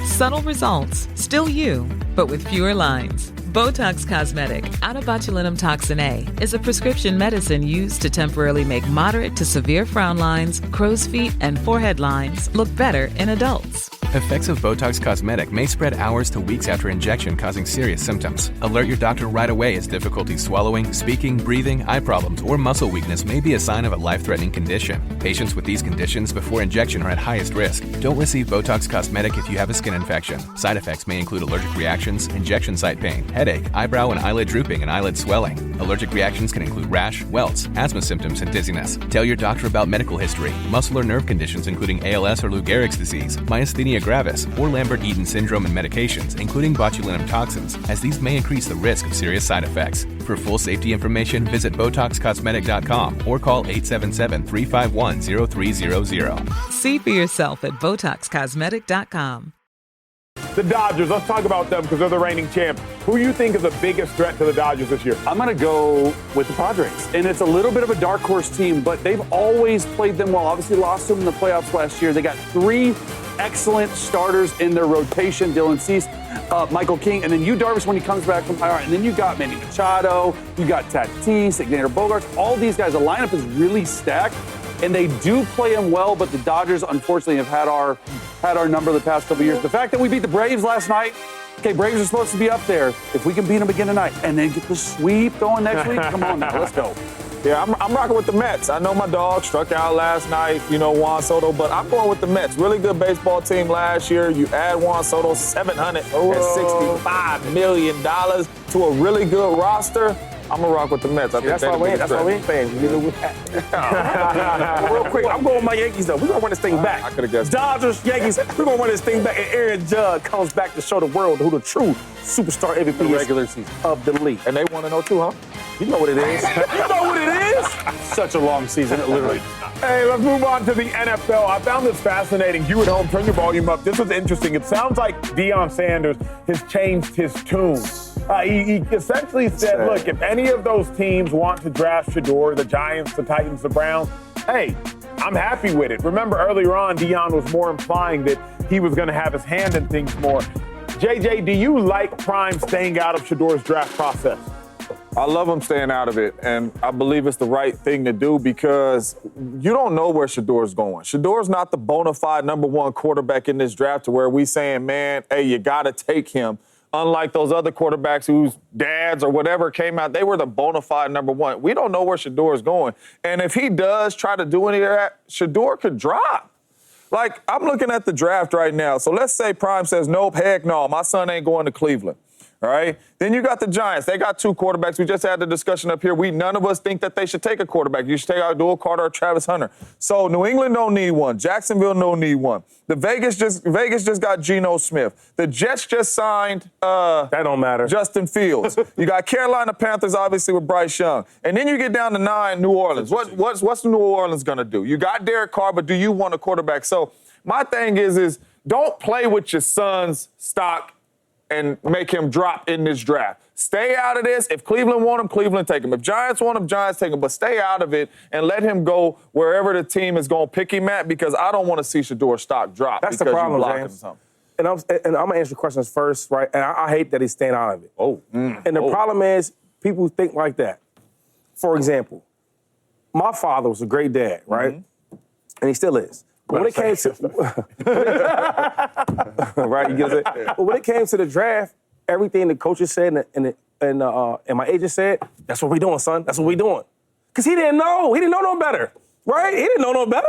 Subtle results, still you, but with fewer lines. Botox Cosmetic, out of botulinum toxin A, is a prescription medicine used to temporarily make moderate to severe frown lines, crow's feet, and forehead lines look better in adults. Effects of Botox Cosmetic may spread hours to weeks after injection, causing serious symptoms. Alert your doctor right away as difficulty swallowing, speaking, breathing, eye problems, or muscle weakness may be a sign of a life-threatening condition. Patients with these conditions before injection are at highest risk. Don't receive Botox Cosmetic if you have a skin infection. Side effects may include allergic reactions, injection site pain, headache, eyebrow and eyelid drooping, and eyelid swelling. Allergic reactions can include rash, welts, asthma symptoms, and dizziness. Tell your doctor about medical history, muscle or nerve conditions including ALS or Lou Gehrig's disease, myasthenia gravis, or Lambert-Eaton syndrome, and medications, including botulinum toxins, as these may increase the risk of serious side effects. For full safety information, visit BotoxCosmetic.com or call 877-351-0300. See for yourself at BotoxCosmetic.com. The Dodgers, let's talk about them because they're the reigning champ. Who do you think is the biggest threat to the Dodgers this year? I'm going to go with the Padres. And it's a little bit of a dark horse team, but they've always played them well. Obviously lost to them in the playoffs last year. They got 3 excellent starters in their rotation. Dylan Cease, Michael King, and then Yu Darvish when he comes back from IR. And then you got Manny Machado, you got Tatis, Xander Bogaerts. All these guys, the lineup is really stacked. And they do play them well, but the Dodgers, unfortunately, have had our number the past couple years. The fact that we beat the Braves last night, okay, Braves are supposed to be up there. If we can beat them again tonight and then get the sweep going next week, come on now, let's go. Yeah, I'm rocking with the Mets. I know my dog struck out last night, Juan Soto, but I'm going with the Mets. Really good baseball team last year. You add Juan Soto, $765 million to a really good roster. I'm going to rock with the Mets. That's why we ain't fans. Real quick, I'm going with my Yankees, though. We're going to run this thing back. I could have guessed. Dodgers, Yankees, we're going to run this thing back. And Aaron Judge comes back to show the world who the true superstar MVP is regular season of the league. And they 1-0 too, huh? You know what it is. You know what it is? Such a long season, literally. Hey, let's move on to the NFL. I found this fascinating. You at home, turn your volume up. This was interesting. It sounds like Deion Sanders has changed his tune. He essentially said, look, if any of those teams want to draft Shedeur, the Giants, the Titans, the Browns, hey, I'm happy with it. Remember earlier on, Deion was more implying that he was going to have his hand in things more. JJ, do you like Prime staying out of Shedeur's draft process? I love him staying out of it, and I believe it's the right thing to do because you don't know where Shedeur's going. Shedeur's not the bona fide number 1 quarterback in this draft to where we saying, man, hey, you got to take him. unlike those other quarterbacks whose dads or whatever came out, they were the bona fide number one. We don't know where Shedeur is going. And if he does try to do any of that, Shedeur could drop. Like, I'm looking at the draft right now. So let's say Prime says, nope, heck no, my son ain't going to Cleveland. All right? Then you got the Giants. They got 2 quarterbacks. We just had the discussion up here. None of us think that they should take a quarterback. You should take Abdul Carter or Travis Hunter. So New England don't need one. Jacksonville don't need one. The Vegas just got Geno Smith. The Jets just signed that don't matter. Justin Fields. You got Carolina Panthers, obviously, with Bryce Young. And then you get down to 9, New Orleans. What's New Orleans going to do? You got Derek Carr, but do you want a quarterback? So my thing is don't play with your son's stock and make him drop in this draft. Stay out of this. If Cleveland want him, Cleveland take him. If Giants want him, Giants take him. But stay out of it and let him go wherever the team is going to pick him at, because I don't want to see Shedeur's stock drop. That's the problem, James. And I'm going to answer the questions first, right? And I hate that he's staying out of it. And the problem is people think like that. For example, my father was a great dad, right? Mm-hmm. And he still is. But when it came to right, you get it. But when it came to the draft, everything the coaches said and my agent said, that's what we doing, son. That's what we doing. Because he didn't know. He didn't know no better, right? He didn't know no better.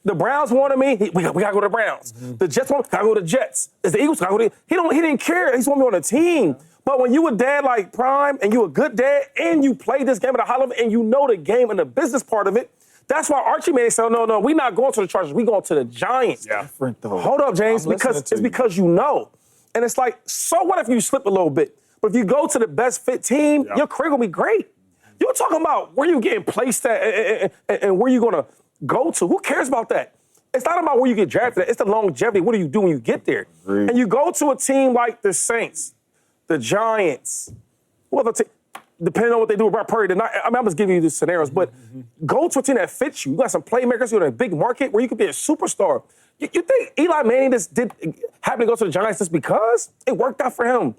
The Browns wanted me. We got to go to the Browns. Mm-hmm. The Jets got to go to the Jets. It's the Eagles got to go to He didn't care. He just wanted me on the team. But when you a dad like Prime and you a good dad and you play this game at a high level and you know the game and the business part of it, that's why Archie made it say, no, we're not going to the Chargers. We're going to the Giants. Yeah. Different though. Hold up, James, because you know. And it's like, so what if you slip a little bit? But if you go to the best fit team, your career will be great. You're talking about where you getting placed at and where you're going to go to. Who cares about that? It's not about where you get drafted at. It's the longevity. What do you do when you get there? Agreed. And you go to a team like the Saints, the Giants, depending on what they do with Brock Purdy tonight. I mean, I'm just giving you the scenarios, but go to a team that fits you. You got some playmakers. You're in a big market where you could be a superstar. You think Eli Manning happen to go to the Giants just because? It worked out for him.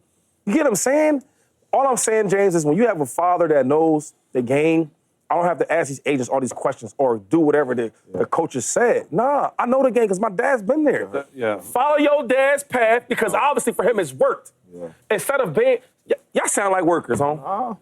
You get what I'm saying? All I'm saying, James, is when you have a father that knows the game, I don't have to ask these agents all these questions or do whatever the coaches said. Nah, I know the game because my dad's been there. Follow your dad's path because obviously for him it's worked. Instead of being, y'all sound like workers, huh?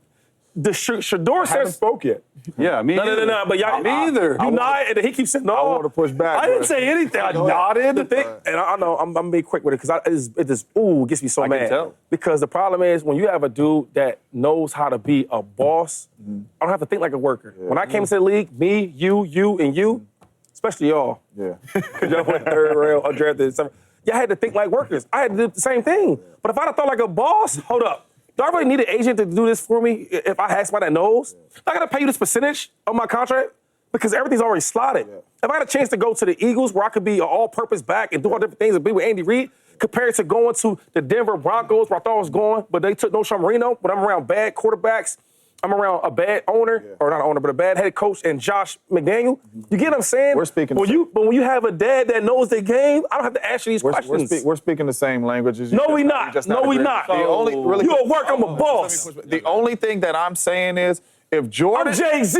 The Shedeur Sanders haven't spoke yet. Yeah, me either. No, but y'all, me either. You nodded, and he keeps saying no. I want to push back. I didn't say anything. I nodded. And I know I'm gonna be quick with it because it just gets me so mad. Can tell. Because the problem is when you have a dude that knows how to be a boss, I don't have to think like a worker. Yeah. When I came into the league, me, you, and you, especially y'all, because y'all went 3rd round, undrafted, y'all had to think like workers. I had to do the same thing. But if I'd have thought like a boss, hold up. Do I really need an agent to do this for me if I had somebody that knows? I got to pay you this percentage of my contract because everything's already slotted. If I had a chance to go to the Eagles where I could be an all-purpose back and do all different things and be with Andy Reid, compared to going to the Denver Broncos where I thought I was going, but they took no Sean Marino, but I'm around bad quarterbacks. I'm around a bad owner, or not an owner, but a bad head coach and Josh McDaniel. You get what I'm saying? We're speaking. But when you have a dad that knows the game, I don't have to ask you these questions. We're speaking the same language as you. No, we not. No, we not. You at work, I'm a boss. The only thing that I'm saying is if Jordan. I'm Jay-Z.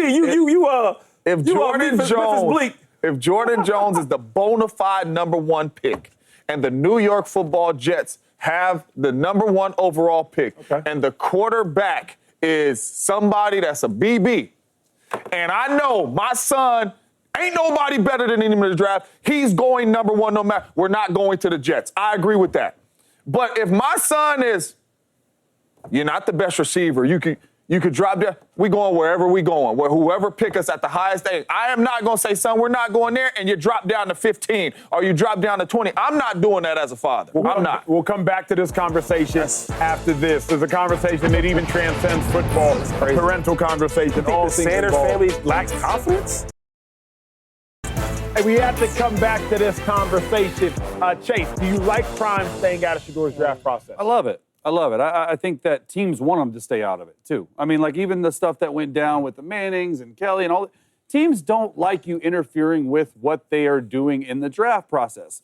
If Jordan Jones is the bona fide number 1 pick, and the New York Football Jets have the number 1 overall pick, and the quarterback is somebody that's a BB. And I know my son ain't nobody better than him in the draft. He's going number 1 no matter. We're not going to the Jets. I agree with that. But if my son is, you're not the best receiver, you could drop down. We going wherever we going. Where whoever pick us at the highest thing. I am not going to say, son, we're not going there, and you drop down to 15 or you drop down to 20. I'm not doing that as a father. I'm not. We'll come back to this conversation after this. There's a conversation that even transcends football, a parental conversation. All the Sanders family lacks confidence? Hey, we have to come back to this conversation. Chase, do you like Prime staying out of Shedeur's draft process? I love it. I think that teams want them to stay out of it, too. I mean, like, even the stuff that went down with the Mannings and Kelly and all, teams don't like you interfering with what they are doing in the draft process.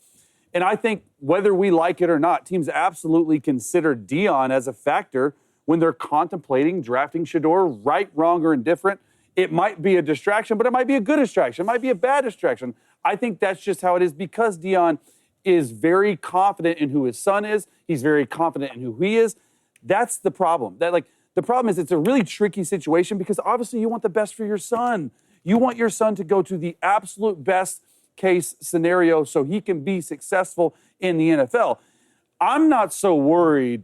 And I think whether we like it or not, teams absolutely consider Deion as a factor when they're contemplating drafting Shedeur, right, wrong, or indifferent. It might be a distraction, but it might be a good distraction. It might be a bad distraction. I think that's just how it is because Deion is very confident in who his son is. He's very confident in who he is. That's the problem. The problem is it's a really tricky situation because obviously you want the best for your son. You want your son to go to the absolute best case scenario so he can be successful in the NFL. I'm not so worried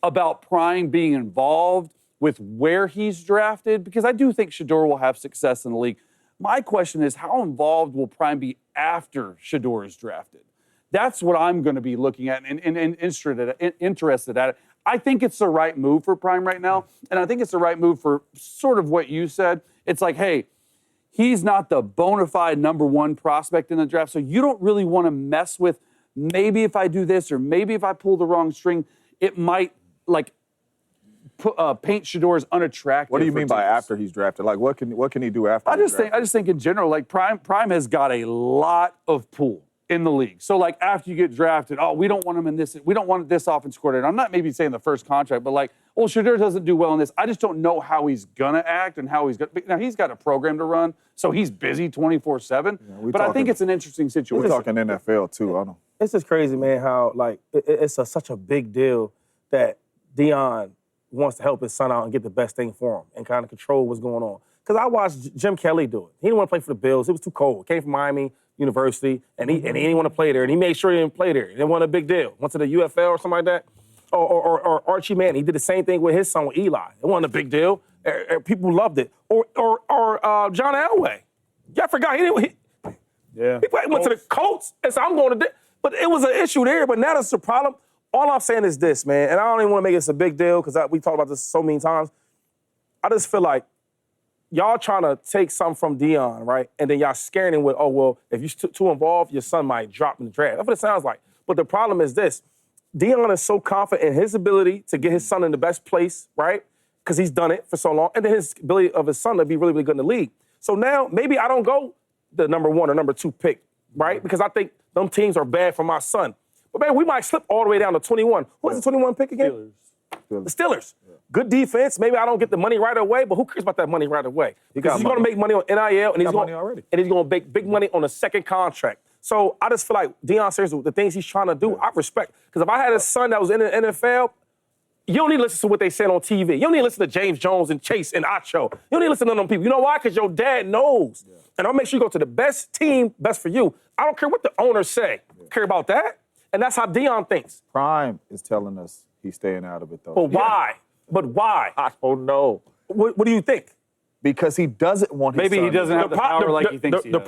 about Prime being involved with where he's drafted because I do think Shedeur will have success in the league. My question is, how involved will Prime be after Shedeur is drafted? That's what I'm going to be looking at and interested at it. I think it's the right move for Prime right now, and I think it's the right move for sort of what you said. It's like, hey, he's not the bona fide number one prospect in the draft, so you don't really want to mess with maybe if I do this or maybe if I pull the wrong string, it might paint Shedeur as unattractive. What do you mean by after he's drafted? Like, what can he do after? I just think in general, like Prime has got a lot of pull in the league. So like after you get drafted, we don't want him in this. We don't want this offense coordinator. I'm not maybe saying the first contract, but like, Shedeur doesn't do well in this. I just don't know how he's gonna act and how he's gonna. Now he's got a program to run, so he's busy 24/7. But I think it's an interesting situation. We're talking NFL too. I know. It's just crazy, man. How like it's such a big deal that Deion wants to help his son out and get the best thing for him and kind of control what's going on. Because I watched Jim Kelly do it. He didn't want to play for the Bills. It was too cold. Came from Miami University, and he didn't want to play there. And he made sure he didn't play there. It wasn't a big deal. Went to the UFL or something like that. Or Archie Manning. He did the same thing with his son, with Eli. It wasn't a big deal. People loved it. Or John Elway. Yeah, I forgot. He went to the Colts and said, I'm going to. But it was an issue there. But now that's the problem. All I'm saying is this, man, and I don't even want to make this a big deal because we talked about this so many times. I just feel like y'all trying to take something from Deion, right? And then y'all scaring him with, if you're too involved, your son might drop in the draft. That's what it sounds like. But the problem is this. Deion is so confident in his ability to get his son in the best place, right? Because he's done it for so long. And then his ability of his son to be really, really good in the league. So now maybe I don't go the number 1 or number 2 pick, right? Because I think them teams are bad for my son. But, man, we might slip all the way down to 21. Who's the 21 pick again? The Steelers. Yeah. Good defense. Maybe I don't get the money right away, but who cares about that money right away? Because he's going to make money on NIL, and he's going to make big money on a second contract. So I just feel like Deion Sanders, the things he's trying to do, I respect. Because if I had a son that was in the NFL, you don't need to listen to what they said on TV. You don't need to listen to James Jones and Chase and Acho. You don't need to listen to them people. You know why? Because your dad knows. Yeah. And I'll make sure you go to the best team, best for you. I don't care what the owners say. Care about that? And that's how Deion thinks. Prime is telling us he's staying out of it, though. But why? But why? I don't know. What do you think? Because he doesn't want his Maybe son he doesn't have the power like he thinks he does.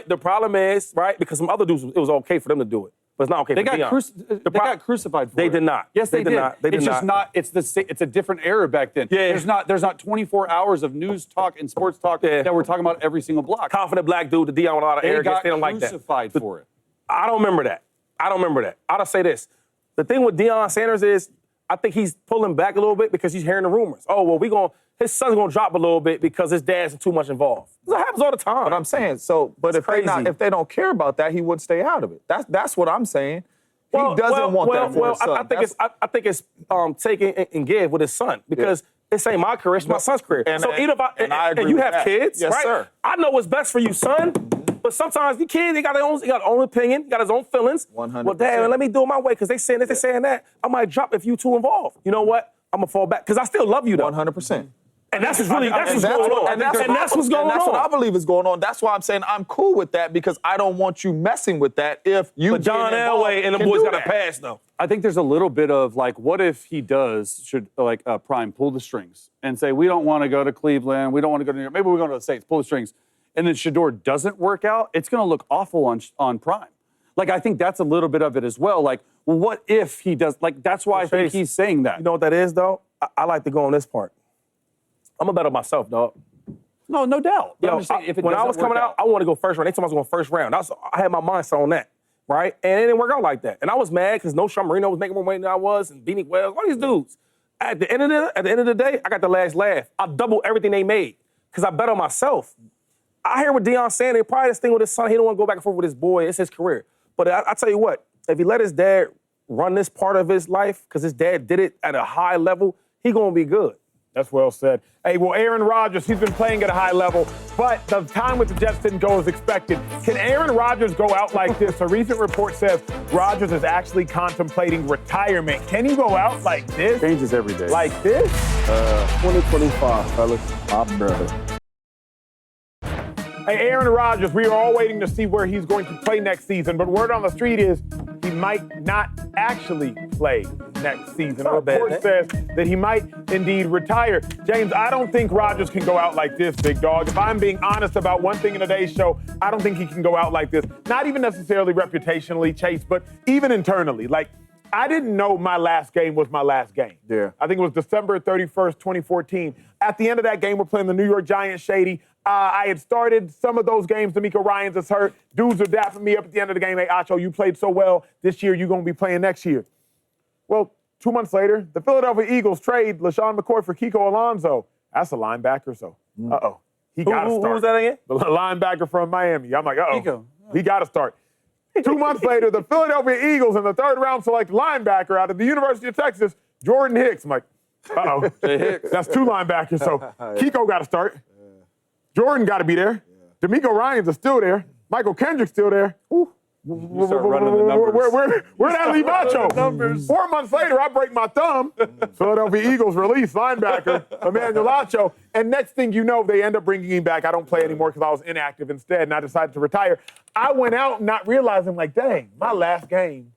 The problem is, right, because some other dudes, it was okay for them to do it. But it's not okay for Deion. They got crucified for it. They did not. Yes, they did. Not. They did it's not. Just not. It's a different era back then. Yeah. There's not 24 hours of news talk and sports talk that we're talking about every single block. Confident black dude, the Deion with a lot of arrogance. They don't like that. They got crucified for it. I don't remember that. I'll just say this. The thing with Deion Sanders is I think he's pulling back a little bit because he's hearing the rumors. His son's going to drop a little bit because his dad's too much involved. That happens all the time. But I'm saying, if they don't care about that, he would stay out of it. That's what I'm saying. He doesn't want that for his son. I think it's taking and give with his son because this ain't my career, it's my son's career. So either and you have kids, yes, right? Sir. I know what's best for you, son. But sometimes the kid, he got his own opinion, he got his own feelings. 100%. Well, Dad, let me do it my way because they saying this, they saying that. I might drop if you too involved. You know what? I'm gonna fall back because I still love you though. 100%. And that's what's going on. That's what's going on. That's what I believe is going on. That's why I'm saying I'm cool with that because I don't want you messing with that if you. But John Elway and the boys got to pass though. I think there's a little bit of like, what if he should Prime pull the strings and say, we don't want to go to Cleveland, we don't want to go to New York, maybe we're going to the States, pull the strings, and then Shedeur doesn't work out, it's going to look awful on Prime. Like, I think that's a little bit of it as well. Like, well, what if he does? Like, that's why I think he's saying that. You know what that is, though? I like to go on this part. I'm a bet on myself, dog. No doubt. Yo, when I was coming out, I wanted to go first round. They told me I was going first round. I had my mindset on that, right? And it didn't work out like that. And I was mad because No Sean Marino was making more money than I was, and Beanie Wells, all these dudes. At the end of the day, I got the last laugh. I doubled everything they made because I bet on myself. I hear with Deion saying it, probably this thing with his son, he don't want to go back and forth with his boy. It's his career. But I tell you what, if he let his dad run this part of his life, because his dad did it at a high level, he going to be good. That's well said. Hey, well, Aaron Rodgers, he's been playing at a high level, but the time with the Jets didn't go as expected. Can Aaron Rodgers go out like this? A recent report says Rodgers is actually contemplating retirement. Can he go out like this? Changes every day. Like this? 2025, fellas. My brother. Hey, Aaron Rodgers, we are all waiting to see where he's going to play next season, but word on the street is he might not actually play next season. A report says that he might indeed retire. James, I don't think Rodgers can go out like this, big dog. If I'm being honest about one thing in today's show, I don't think he can go out like this. Not even necessarily reputationally, Chase, but even internally. Like, I didn't know my last game was my last game. Yeah. I think it was December 31st, 2014. At the end of that game, we're playing the New York Giants, Shady. I had started some of those games. D'Amico Ryans is hurt. Dudes are dapping me up at the end of the game. Hey, Acho, you played so well this year. You're going to be playing next year. Well, 2 months later, the Philadelphia Eagles trade LaShawn McCoy for Kiko Alonso. That's a linebacker, so uh-oh. He got to start. Who was that again? The linebacker from Miami. I'm like, uh-oh. Kiko. He got to start. 2 months later, the Philadelphia Eagles in the third round select linebacker out of the University of Texas, Jordan Hicks. I'm like, uh-oh. That's 2 linebackers, so Kiko got to start. Jordan got to be there. D'Amico Ryans is still there. Michael Kendrick's still there. You start running the numbers. Where'd that leave Acho? 4 months later, I break my thumb. Philadelphia Eagles release linebacker Emmanuel Acho. And next thing you know, they end up bringing him back. I don't play anymore because I was inactive instead, and I decided to retire. I went out not realizing, like, dang, my last game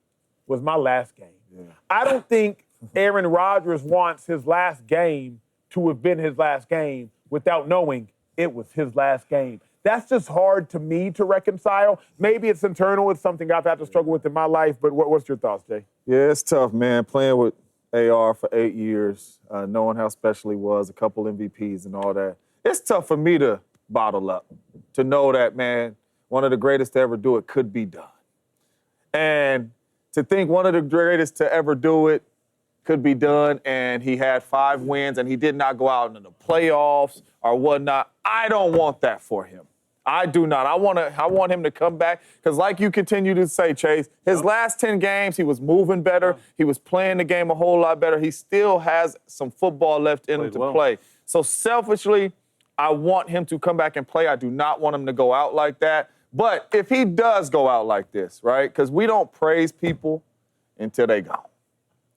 was my last game. Yeah. I don't think Aaron Rodgers wants his last game to have been his last game without knowing it was his last game. That's just hard to me to reconcile. Maybe it's internal. It's something I've had to struggle with in my life. But what's your thoughts, Jay? Yeah, it's tough, man. Playing with AR for 8 years, knowing how special he was, a couple MVPs and all that. It's tough for me to bottle up, to know that, man, one of the greatest to ever do it could be done. And to think one of the greatest to ever do it could be done, and he had 5 wins, and he did not go out into the playoffs or whatnot. I don't want that for him. I do not. I want him to come back because, like you continue to say, Chase, his last 10 games, he was moving better. He was playing the game a whole lot better. He still has some football left in him to play. So selfishly, I want him to come back and play. I do not want him to go out like that. But if he does go out like this, right, because we don't praise people until they gone.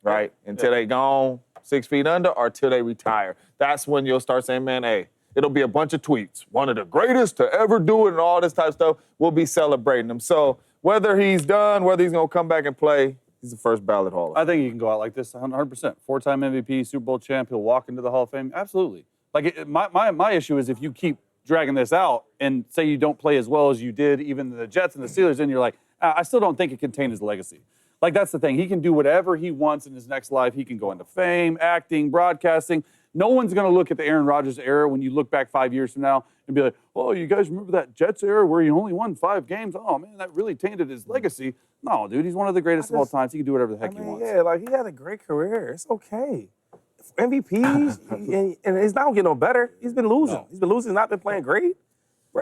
Right? Until they gone 6 feet under or till they retire. That's when you'll start saying, man, hey, it'll be a bunch of tweets. One of the greatest to ever do it and all this type of stuff. We'll be celebrating him. So whether he's done, whether he's going to come back and play, he's the first ballot Hall of Fame. I think he can go out like this 100%. 4-time MVP, Super Bowl champ. He'll walk into the Hall of Fame. Absolutely. Like, my issue is if you keep dragging this out and say you don't play as well as you did even the Jets and the Steelers, then you're like, I still don't think it contains his legacy. Like, that's the thing. He can do whatever he wants in his next life. He can go into fame, acting, broadcasting. No one's going to look at the Aaron Rodgers era when you look back 5 years from now and be like, oh, you guys remember that Jets era where he only won 5 games? Oh, man, that really tainted his legacy. No, dude, he's one of the greatest of all time. He can do whatever the heck he wants. Yeah, like, he had a great career. It's okay. MVPs, and he's not going to get no better. He's been losing. No. He's been losing. He's not been playing great.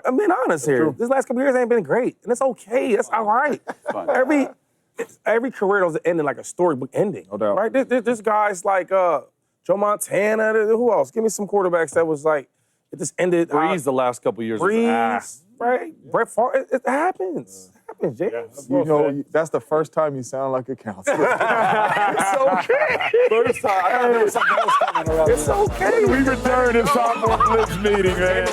I'm being honest here. This last couple of years ain't been great, and it's okay. That's all right. Every career doesn't end in like a storybook ending. No doubt. Right? This guy's like Joe Montana. Who else? Give me some quarterbacks that was like, it just ended. Breeze the last couple of years. Breeze, right? Brett Favre. It happens. It happens, James. You know, that's the first time you sound like a counselor. It's okay. First time. I thought there was something else coming around. It's okay. We return to time for Blitz Meeting, man.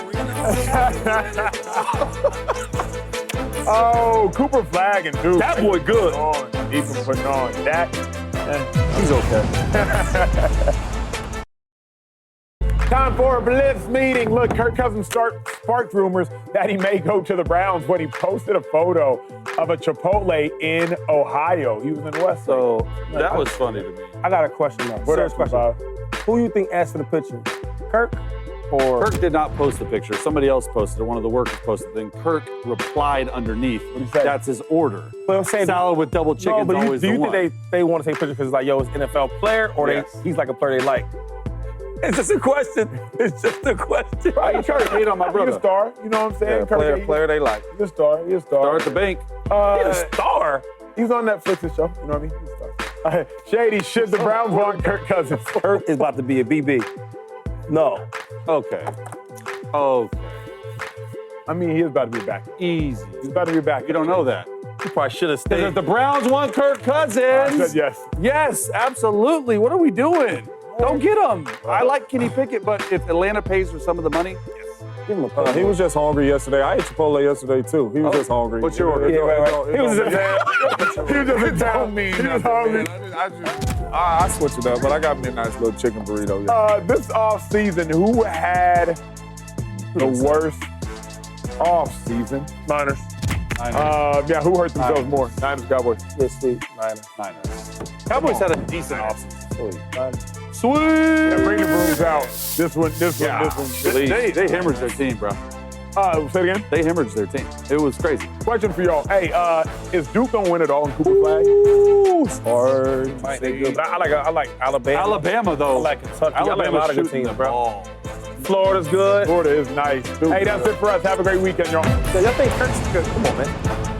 Oh, Cooper Flagg and Duke. That boy good. Keep him putting on. That, he's okay. Time for a Blitz Meeting. Look, Kirk Cousins sparked rumors that he may go to the Browns when he posted a photo of a Chipotle in Ohio. He was in West. So that was funny to me. I got a question though. Serious question. Who you think asked for the picture? Kirk? Or Kirk did not post the picture. Somebody else posted it. One of the workers posted it. Then Kirk replied underneath. That's his order. But I'm saying salad with double chicken is always the one. Do you think they want to take a picture because it's like, yo, it's an NFL player, or he's like a player they like? It's just a question. It's just a question. Right, Kirk, hate on my brother. He's a star. You know what I'm saying? Yeah, player they like. He's a star. He's a star. Star at the bank. He's a star. He's on Netflix's show. You know what I mean? He's a star. Shady, should the Browns want Kirk Cousins? Kirk is about to be a BB. No. Okay. I mean, he is about to be back. Easy. He's about to be back. You don't know that. You probably should have Because stayed. if the Browns want Kirk Cousins. I said yes. Yes, absolutely. What are we doing? Don't get him. I like Kenny Pickett, but if Atlanta pays for some of the money, Give him a He was just hungry yesterday. I ate Chipotle yesterday, too. He was just hungry. What's your order? He was just He was just in town. mean He was nothing, hungry. man. I switched it up, but I got me a nice little chicken burrito. Yeah. This offseason, who had the worst offseason? Niners. Yeah, who hurt themselves more? Niners, Cowboys. Yes, sweet. Niners. Cowboys had a decent offseason. Sweet. Niners. Sweet. Yeah, bring the brooms out. This one. They hemorrhaged their team, bro. Say it again. They hemorrhaged their team. It was crazy. Question for y'all. Hey, is Duke gonna win it all in Cooper Flag? Ooh, hard. Might be good, but I like Alabama. Alabama, though. I like Kentucky. I like a Alabama's lot of good shooting teams, the bro. ball. Florida's good. Florida is nice. Hey, that's it for us. Have a great weekend, y'all. I think Kirk's good. Come on, man.